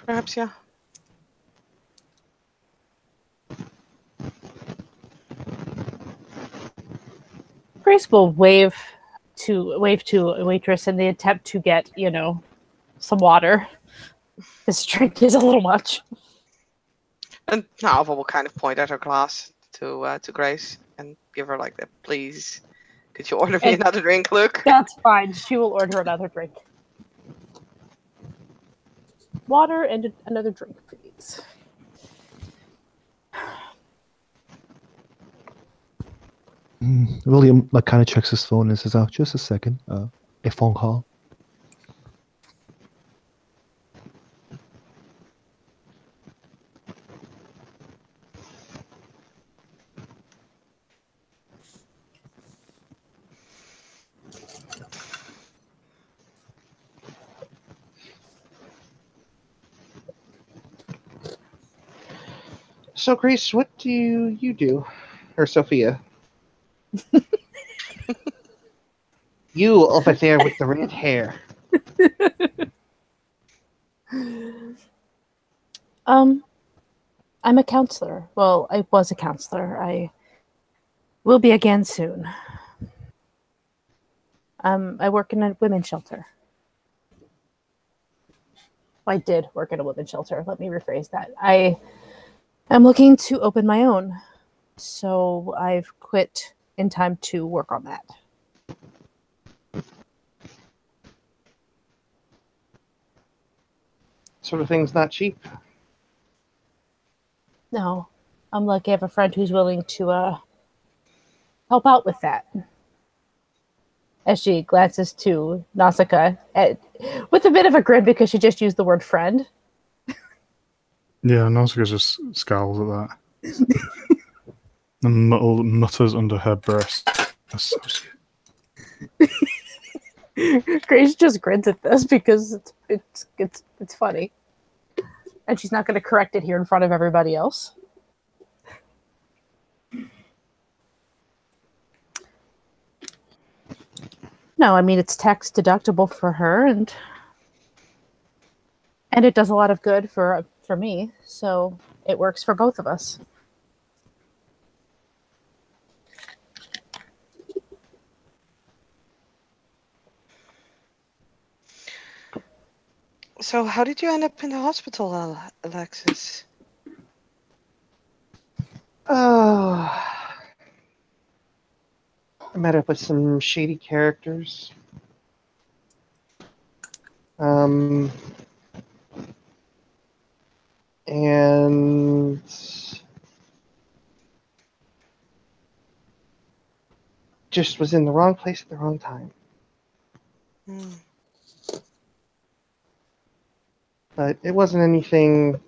Perhaps, yeah. Grace will wave to a waitress in the attempt to get, some water. This drink is a little much. And Alva will kind of point at her glass to Grace and give her like the please, could you order me another drink, look? That's fine. She will order another drink. Water and another drink, please. William kind of checks his phone and says, "Oh, just a second. A phone call." So, Grace, what do you do? Or Sophia? You over there with the red hair. I'm a counselor. Well, I was a counselor. I will be again soon. I work in a women's shelter. I did work in a women's shelter. Let me rephrase that. I am looking to open my own. So I've quit in time to work on that. Sort of thing's not cheap. No, I'm lucky I have a friend who's willing to help out with that. As she glances to Nausicaa with a bit of a grin because she just used the word friend. Yeah, Nausicaa just scowls at that. And mutters under her breath. Associate. Grace just grins at this because it's funny, and she's not going to correct it here in front of everybody else. No, I mean it's tax deductible for her, and it does a lot of good for me, so it works for both of us. So how did you end up in the hospital, Alexis? Oh, I met up with some shady characters. And just was in the wrong place at the wrong time. But it wasn't anything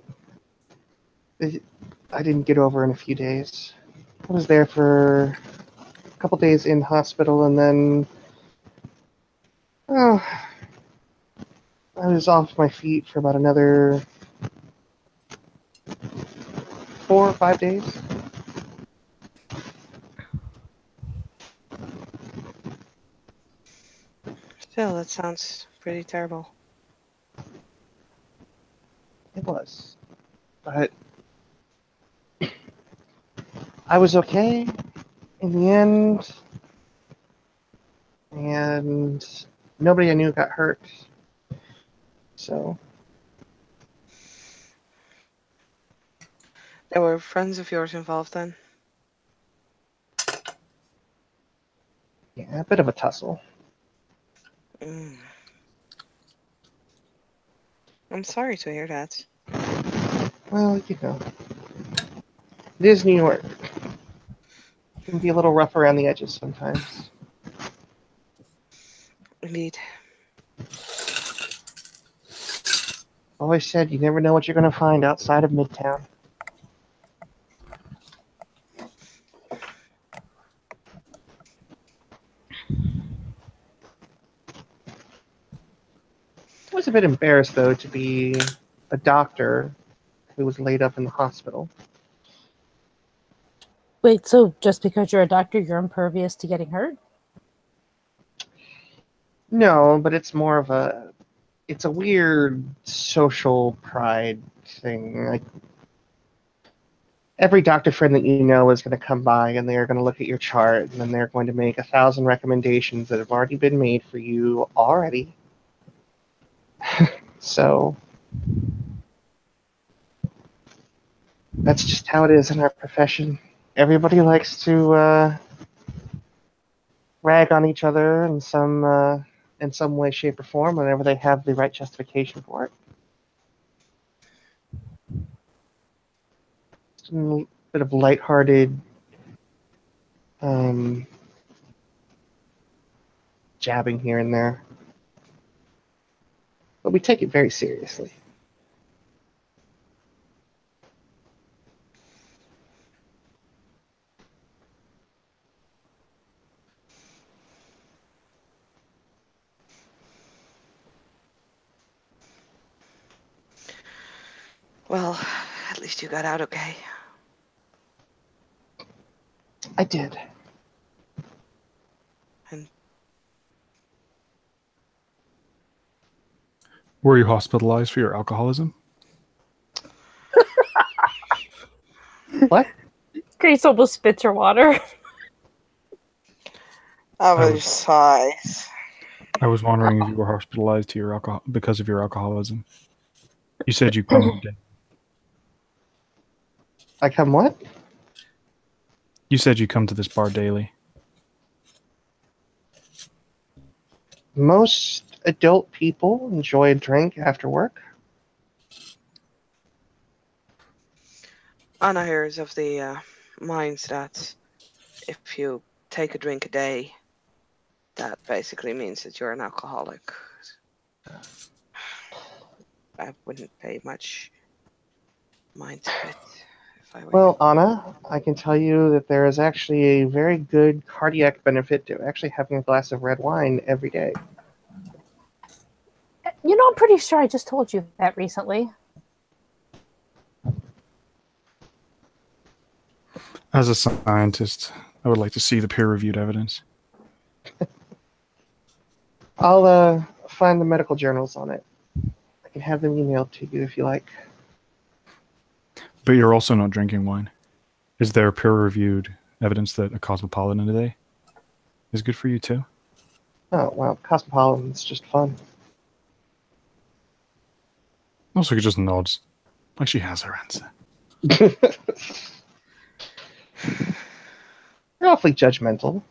I didn't get over in a few days. I was there for a couple days in hospital, and then I was off my feet for about another 4 or 5 days. Still, that sounds pretty terrible. It was. But I was okay in the end, and nobody I knew got hurt. So There were friends of yours involved then? yeah, a bit of a tussle. I'm sorry to hear that. Well, you know, it is New York. It can be a little rough around the edges sometimes. Indeed. Always said you never know what you're going to find outside of Midtown. I was a bit embarrassed, though, to be a doctor who was laid up in the hospital. Wait, so just because you're a doctor, you're impervious to getting hurt? No, but it's more of it's a weird social pride thing. Like, every doctor friend that you know is going to come by and they're going to look at your chart and then they're going to make 1,000 recommendations that have already been made for you already. So that's just how it is in our profession. Everybody likes to rag on each other in some way, shape, or form whenever they have the right justification for it. Just a bit of lighthearted jabbing here and there. But we take it very seriously. Well, at least you got out okay. I did. And Were you hospitalized for your alcoholism? What? Grace almost spits her water. size. I was wondering if you were hospitalized to your alcohol because of your alcoholism. You said you come. I come what? You said you come to this bar daily. Most adult people enjoy a drink after work. Anna here is of the minds that if you take a drink a day, that basically means that you're an alcoholic. I wouldn't pay much mind to it if I were Well, Anna, I can tell you that there is actually a very good cardiac benefit to actually having a glass of red wine every day. You know, I'm pretty sure I just told you that recently. As a scientist, I would like to see the peer-reviewed evidence. I'll find the medical journals on it. I can have them emailed to you if you like. But you're also not drinking wine. Is there peer-reviewed evidence that a cosmopolitan today is good for you too? Oh, well, Cosmopolitan's just fun. Also, he just nods, like she has her answer. You're awfully judgmental.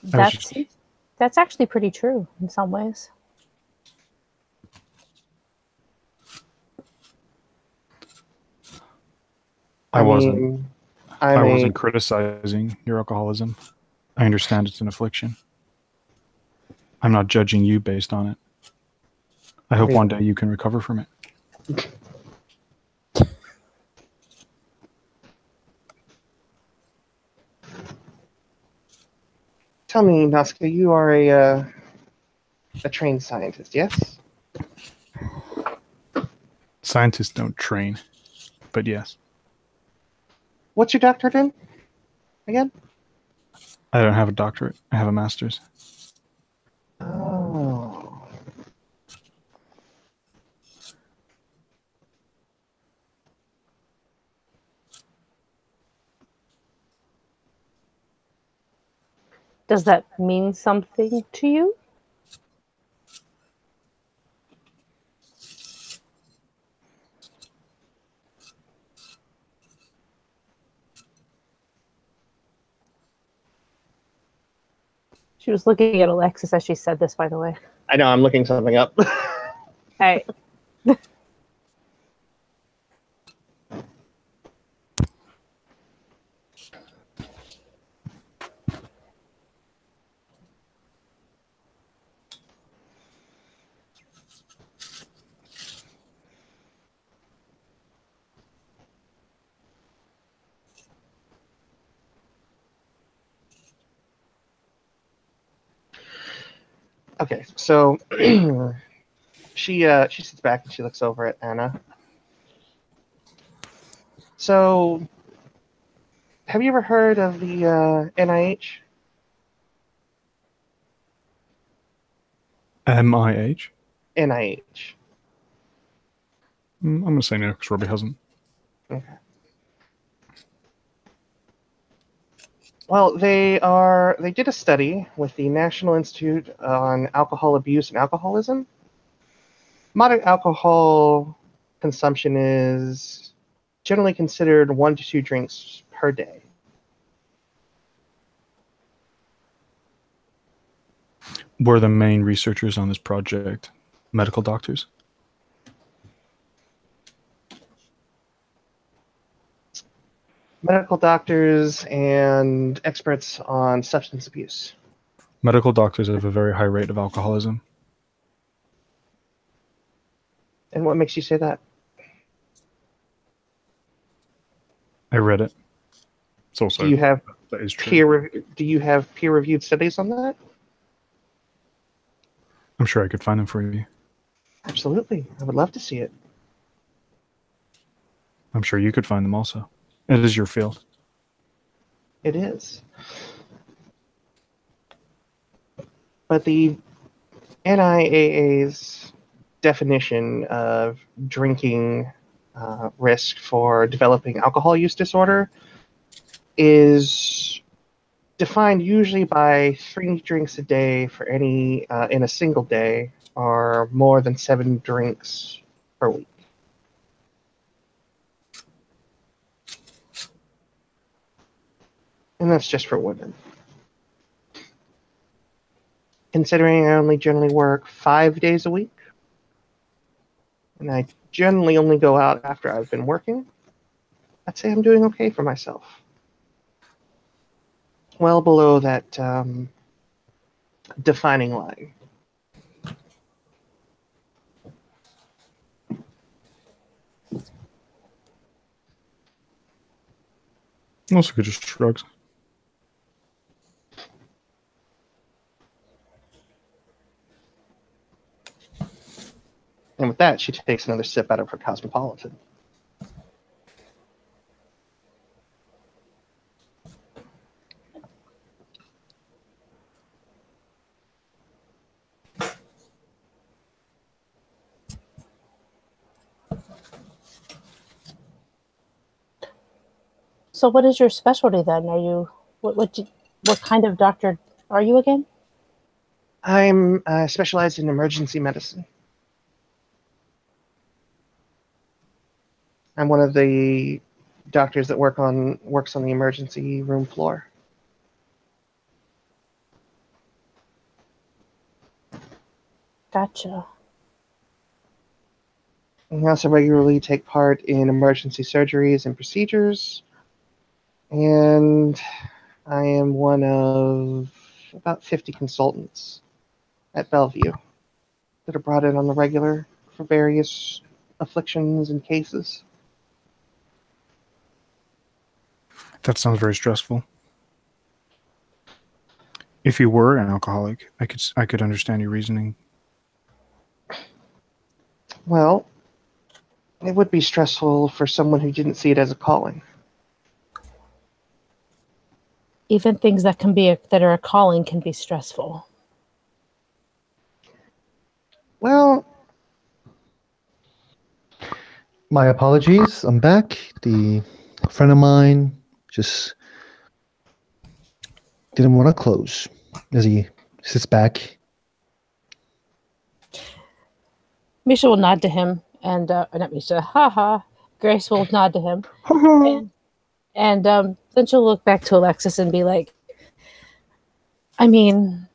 That's actually pretty true in some ways. I wasn't. mean, I wasn't criticizing your alcoholism. I understand it's an affliction. I'm not judging you based on it. I hope one day you can recover from it. Tell me, Nazca, you are a trained scientist, yes? Scientists don't train, but yes. What's your doctorate in? Again? I don't have a doctorate. I have a master's. Oh. Does that mean something to you? She was looking at Alexis as she said this, by the way. I know, I'm looking something up. All right. Okay, so she sits back and she looks over at Anna. So, have you ever heard of the NIH? MIH? NIH. I'm going to say no because Robbie hasn't. Okay. Well, they did a study with the National Institute on Alcohol Abuse and Alcoholism. Modern alcohol consumption is generally considered 1 to 2 drinks per day. Were the main researchers on this project medical doctors? Medical doctors and experts on substance abuse. Medical doctors have a very high rate of alcoholism. And what makes you say that? I read it. It's also Do you have that is true. peer-reviewed studies on that? I'm sure I could find them for you. Absolutely. I would love to see it. I'm sure you could find them also. It is your field. It is. But the NIAA's definition of drinking risk for developing alcohol use disorder is defined usually by 3 drinks a day for any in a single day, or more than 7 drinks per week. And that's just for women. Considering I only generally work 5 days a week, and I generally only go out after I've been working, I'd say I'm doing okay for myself. Well below that defining line. Also, could just shrugs. And with that, she takes another sip out of her Cosmopolitan. So, what is your specialty then? Are you what kind of doctor are you again? I'm specialized in emergency medicine. I'm one of the doctors that works on the emergency room floor. Gotcha. I also regularly take part in emergency surgeries and procedures, and I am one of about 50 consultants at Bellevue that are brought in on the regular for various afflictions and cases. That sounds very stressful. If you were an alcoholic, I could understand your reasoning. Well, it would be stressful for someone who didn't see it as a calling. Even things that are a calling can be stressful. Well, My apologies. I'm back. The friend of mine just didn't want to close as he sits back. Misha will nod to him, and not Misha. Haha. Grace will nod to him, and then she'll look back to Alexis and be like, "I mean,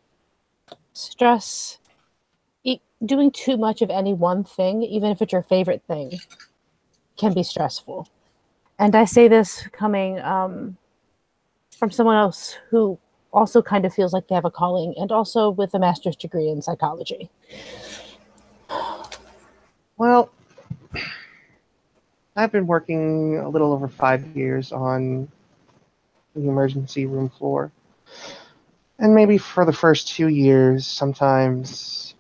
stress. Doing too much of any one thing, even if it's your favorite thing, can be stressful." And I say this coming from someone else who also kind of feels like they have a calling, and also with a master's degree in psychology. well, I've been working a little over 5 years on the emergency room floor. And maybe for the first 2 years, sometimes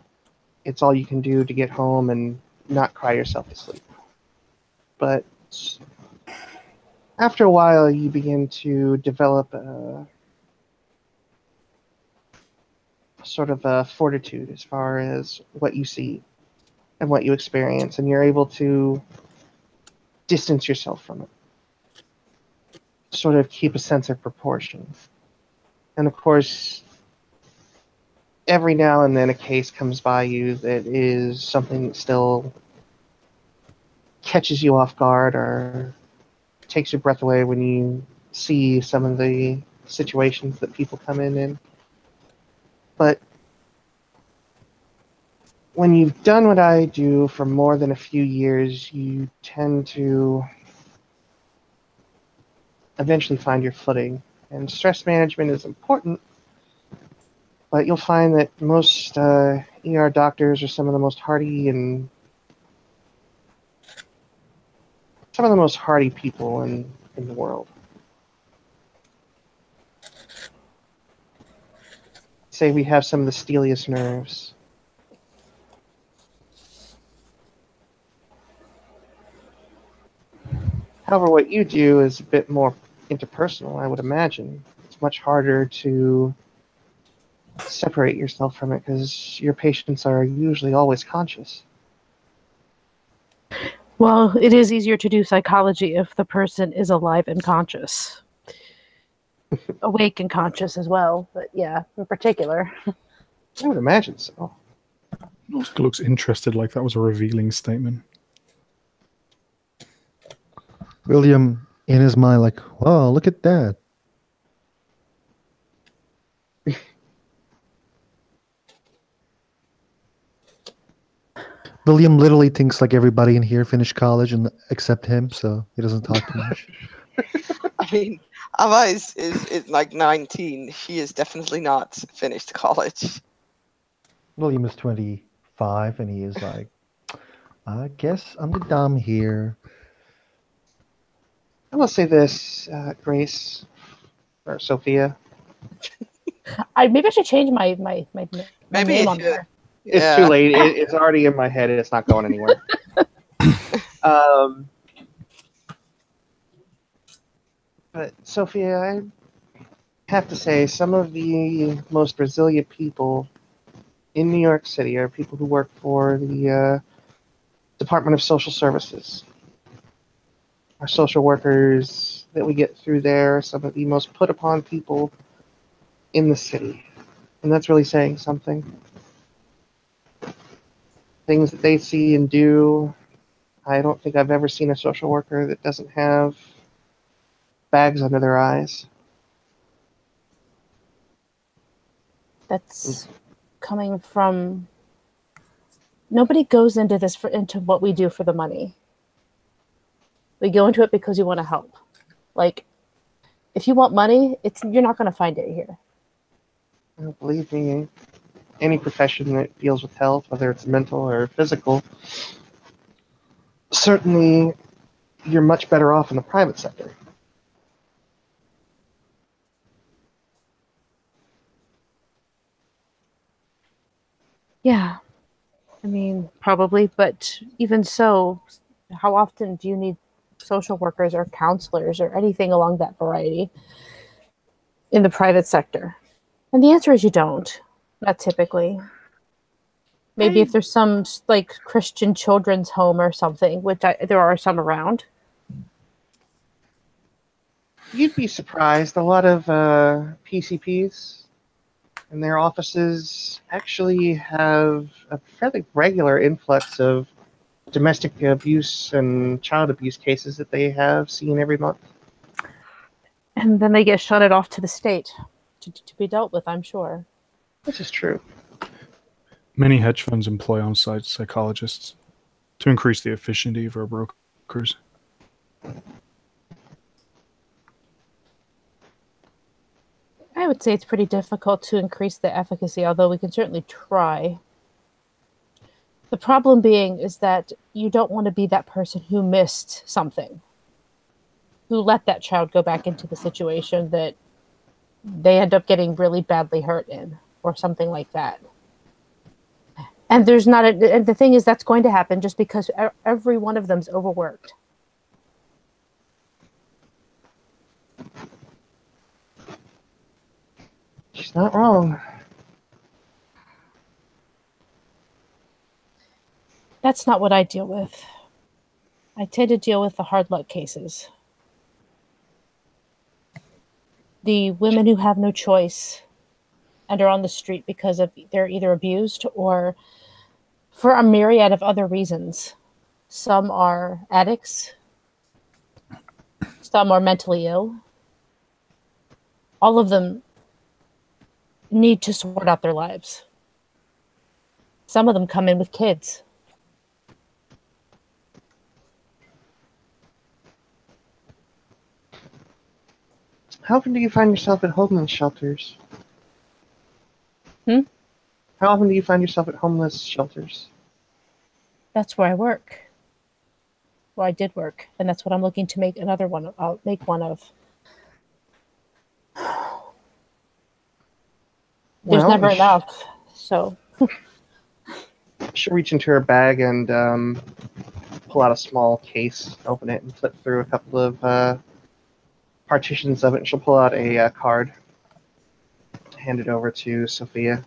it's all you can do to get home and not cry yourself to sleep. But after a while, you begin to develop a sort of a fortitude as far as what you see and what you experience, and you're able to distance yourself from it, sort of keep a sense of proportion. And of course, every now and then a case comes by you that is something that still catches you off guard or takes your breath away when you see some of the situations that people come in. But when you've done what I do for more than a few years, you tend to eventually find your footing. And stress management is important, but you'll find that most ER doctors are some of the most hardy people in the world. Say we have some of the steeliest nerves. However, what you do is a bit more interpersonal, I would imagine. It's much harder to separate yourself from it because your patients are usually always conscious. Well, it is easier to do psychology if the person is alive and conscious. Awake and conscious as well, but yeah, in particular. I would imagine so. Looks interested, like that was a revealing statement. William, in his mind, like, wow, look at that. William literally thinks like everybody in here finished college and except him, so he doesn't talk too much. I mean, Ava is like 19. She is definitely not finished college. William is 25, and he is like, I guess I'm the dumb here. I will say this, Grace, or Sophia. Maybe I should change my Maybe name if on you there. It's too Yeah. late. It's already in my head. It's not going anywhere. um, but Sophia, I have to say, some of the most resilient people in New York City are people who work for the Department of Social Services. Our social workers that we get through there are some of the most put upon people in the city. And that's really saying something. Things that they see and do, I don't think I've ever seen a social worker that doesn't have bags under their eyes. That's coming from nobody goes into this into what we do for the money. We go into it because you want to help. Like, if you want money, you're not going to find it here. Believe me, any profession that deals with health, whether it's mental or physical, certainly you're much better off in the private sector. Yeah, I mean, probably, but even so, how often do you need social workers or counselors or anything along that variety in the private sector? And the answer is you don't. Not typically. Maybe if there's some like Christian children's home or something, which there are some around. You'd be surprised. A lot of PCPs and their offices actually have a fairly regular influx of domestic abuse and child abuse cases that they have seen every month. And then they get shunted off to the state to be dealt with, I'm sure. This is true. Many hedge funds employ on-site psychologists to increase the efficiency of our brokers. I would say it's pretty difficult to increase the efficacy, although we can certainly try. The problem being is that you don't want to be that person who missed something, who let that child go back into the situation that they end up getting really badly hurt in, or something like that. And and the thing is, that's going to happen just because every one of them's overworked. She's not wrong. That's not what I deal with. I tend to deal with the hard luck cases. The women who have no choice and are on the street because they're either abused or for a myriad of other reasons. Some are addicts. Some are mentally ill. All of them need to sort out their lives. Some of them come in with kids. How often do you find yourself at homeless shelters? Hmm? How often do you find yourself at homeless shelters? That's where I work. Where I did work. And that's what I'm looking to make another one. I'll make one of. There's never enough. So. She'll reach into her bag and pull out a small case, open it, and flip through a couple of partitions of it, and she'll pull out a card, hand it over to Sophia.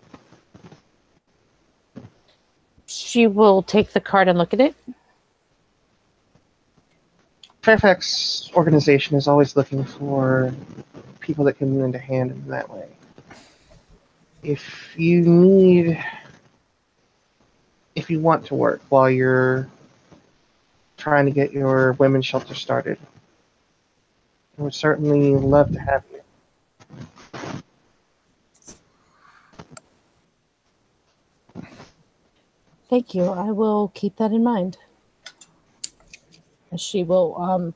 She will take the card and look at it. Fairfax organization is always looking for people that can lend a hand in that way. If you want to work while you're trying to get your women's shelter started, I would certainly love to have you. Thank you. I will keep that in mind. She will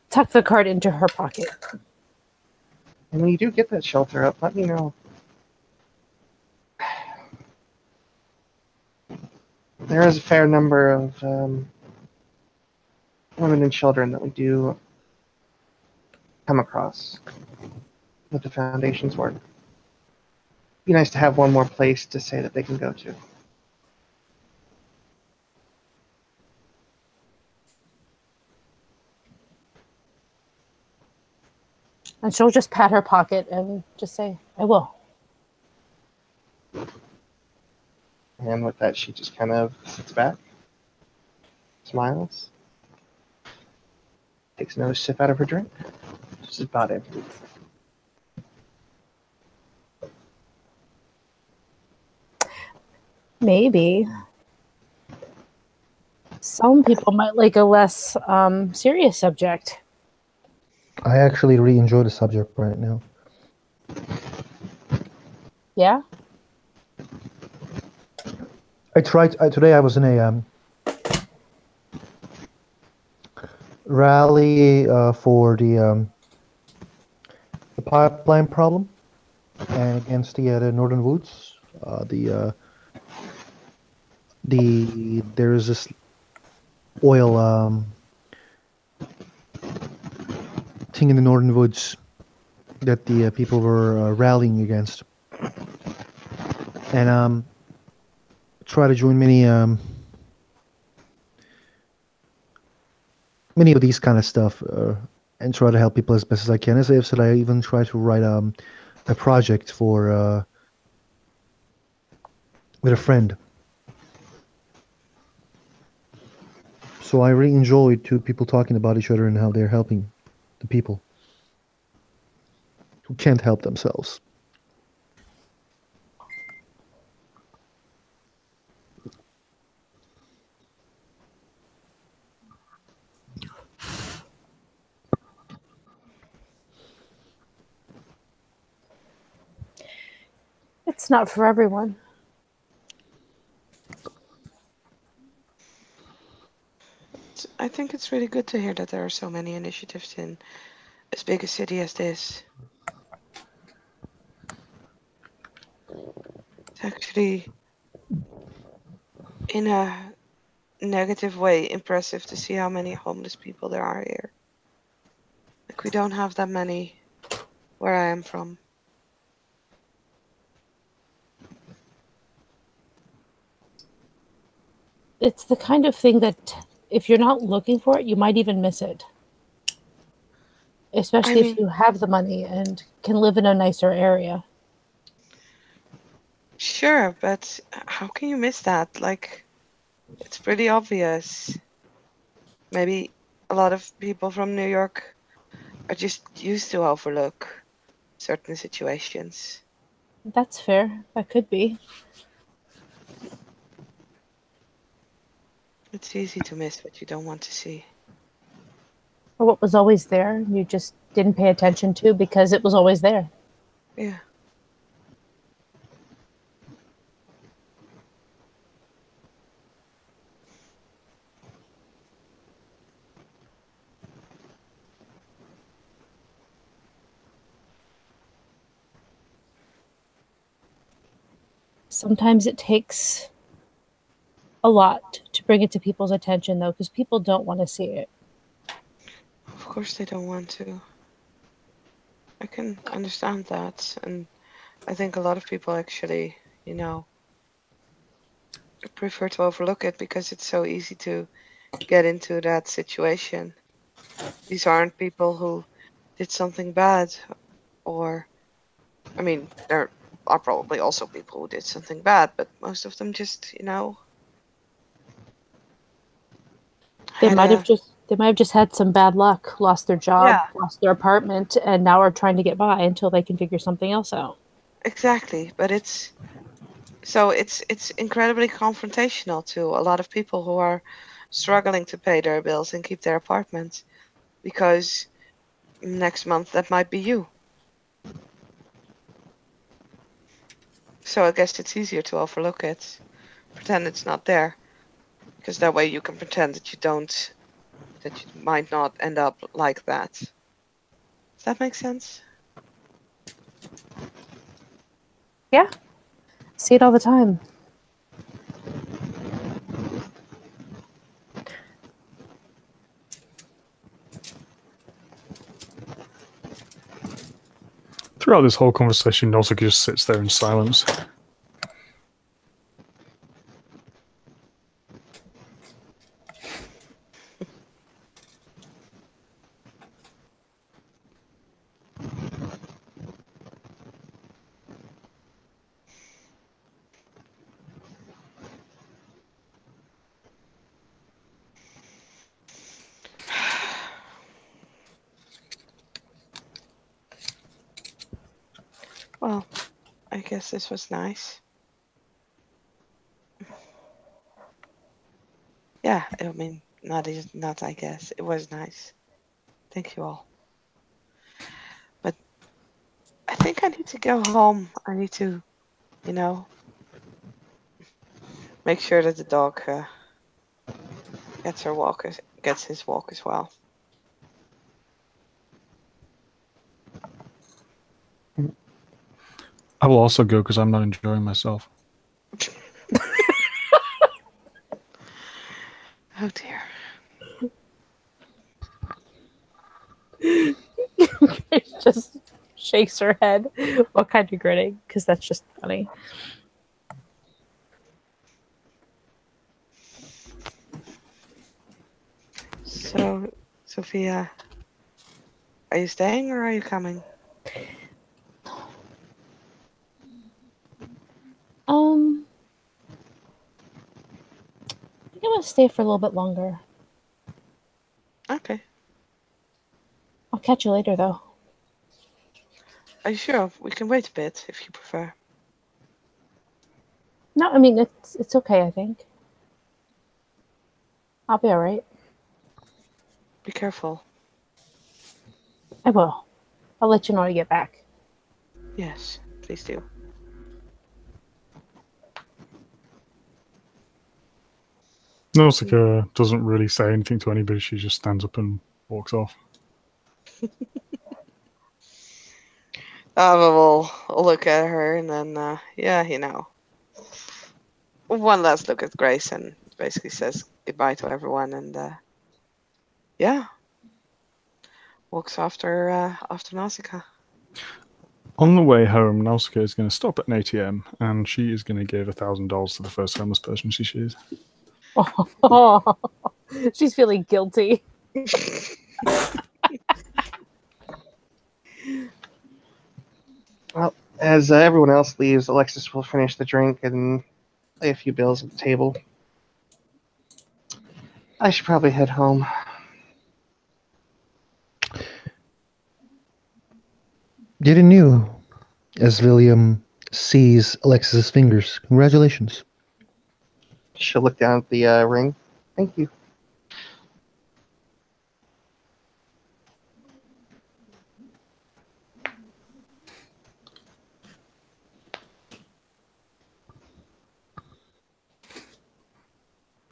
tuck the card into her pocket. And when you do get that shelter up, let me know. There is a fair number of women and children that we do come across with the Foundation's work. Be nice to have one more place to say that they can go to. And she'll just pat her pocket and just say, I will. And with that, she just kind of sits back, smiles, takes another sip out of her drink. She's about empty. Maybe. Some people might like a less serious subject. I actually really enjoy the subject right now. Yeah? Today I was in a rally for the pipeline problem and against the northern woods. There's this oil thing in the northern woods that the people were rallying against, and try to join many of these kind of stuff and try to help people as best as I can. As I said, I even try to write a project for with a friend. So I really enjoy two people talking about each other and how they're helping the people who can't help themselves. It's not for everyone. I think it's really good to hear that there are so many initiatives in as big a city as this. It's actually, in a negative way, impressive to see how many homeless people there are here. Like, we don't have that many where I am from. It's the kind of thing that if you're not looking for it, you might even miss it. Especially if you have the money and can live in a nicer area. Sure, but how can you miss that? Like, it's pretty obvious. Maybe a lot of people from New York are just used to overlook certain situations. That's fair. That could be. It's easy to miss what you don't want to see. Or what was always there, you just didn't pay attention to because it was always there. Yeah. Sometimes it takes a lot to bring it to people's attention, though, because people don't want to see it. Of course they don't want to. I can understand that, and I think a lot of people actually, prefer to overlook it because it's so easy to get into that situation. These aren't people who did something bad, or, I mean, there are probably also people who did something bad, but most of them just, They had might have a, just had some bad luck, lost their job, yeah, lost their apartment, and now are trying to get by until they can figure something else out. exactly. But it's incredibly confrontational to a lot of people who are struggling to pay their bills and keep their apartments, because next month that might be you. So I guess it's easier to overlook it, pretend it's not there, because that way you can pretend that that you might not end up like that. Does that make sense? Yeah. See it all the time. Throughout this whole conversation, Nozick just sits there in silence. Well, I guess this was nice. Yeah, I mean, not I guess. It was nice. Thank you all. But I think I need to go home. I need to, you know, make sure that the dog gets his walk as well. I will also go because I'm not enjoying myself. Oh dear. Just shakes her head. What kind of grinning? Because that's just funny. So, Sophia, are you staying or are you coming? I think I'm gonna stay for a little bit longer. Okay. I'll catch you later, though. Are you sure? We can wait a bit if you prefer. No, I mean it's okay. I think I'll be all right. Be careful. I will. I'll let you know when I get back. Yes, please do. Nausicaa doesn't really say anything to anybody. She just stands up and walks off. We'll look at her and then, yeah, one last look at Grace and basically says goodbye to everyone and, yeah, walks after Nausicaa. On the way home, Nausicaa is going to stop at an ATM and she is going to give $1,000 to the first homeless person she sees. Oh, she's feeling guilty. Well, as everyone else leaves, Alexis will finish the drink and lay a few bills at the table. I should probably head home. Didn't you? As William sees Alexis's fingers. Congratulations. She'll look down at the ring. Thank you.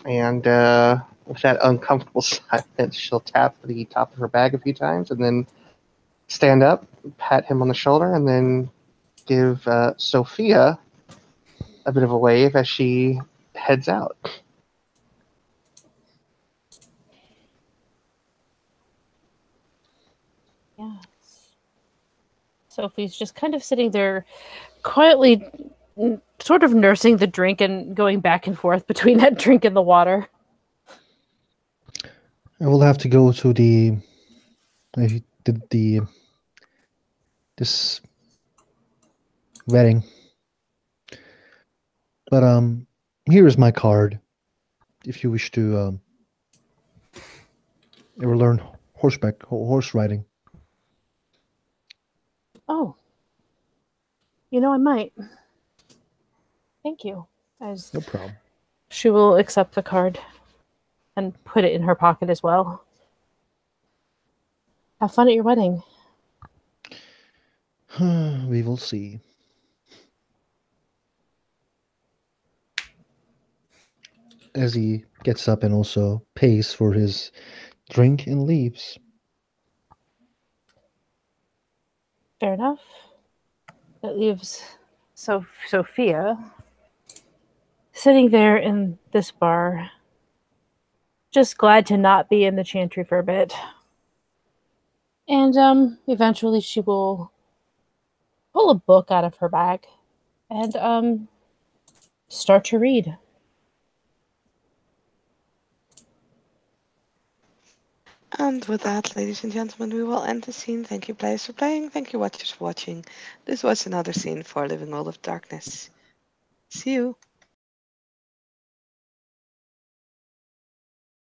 And with that uncomfortable silence, she'll tap the top of her bag a few times and then stand up, pat him on the shoulder, and then give Sophia a bit of a wave as she heads out. Yes. Sophie's just kind of sitting there quietly, sort of nursing the drink and going back and forth between that drink and the water. I will have to go to this wedding. But here is my card. If you wish to ever learn horse riding. Oh, I might. Thank you. As No problem. she will accept the card and put it in her pocket as well. Have fun at your wedding. We will see. As he gets up and also pays for his drink and leaves. Fair enough. That leaves Sophia sitting there in this bar, just glad to not be in the chantry for a bit. And eventually she will pull a book out of her bag and start to read. And with that, ladies and gentlemen, we will end the scene. Thank you, players, for playing. Thank you, watchers, for watching. This was another scene for Living World of Darkness. See you.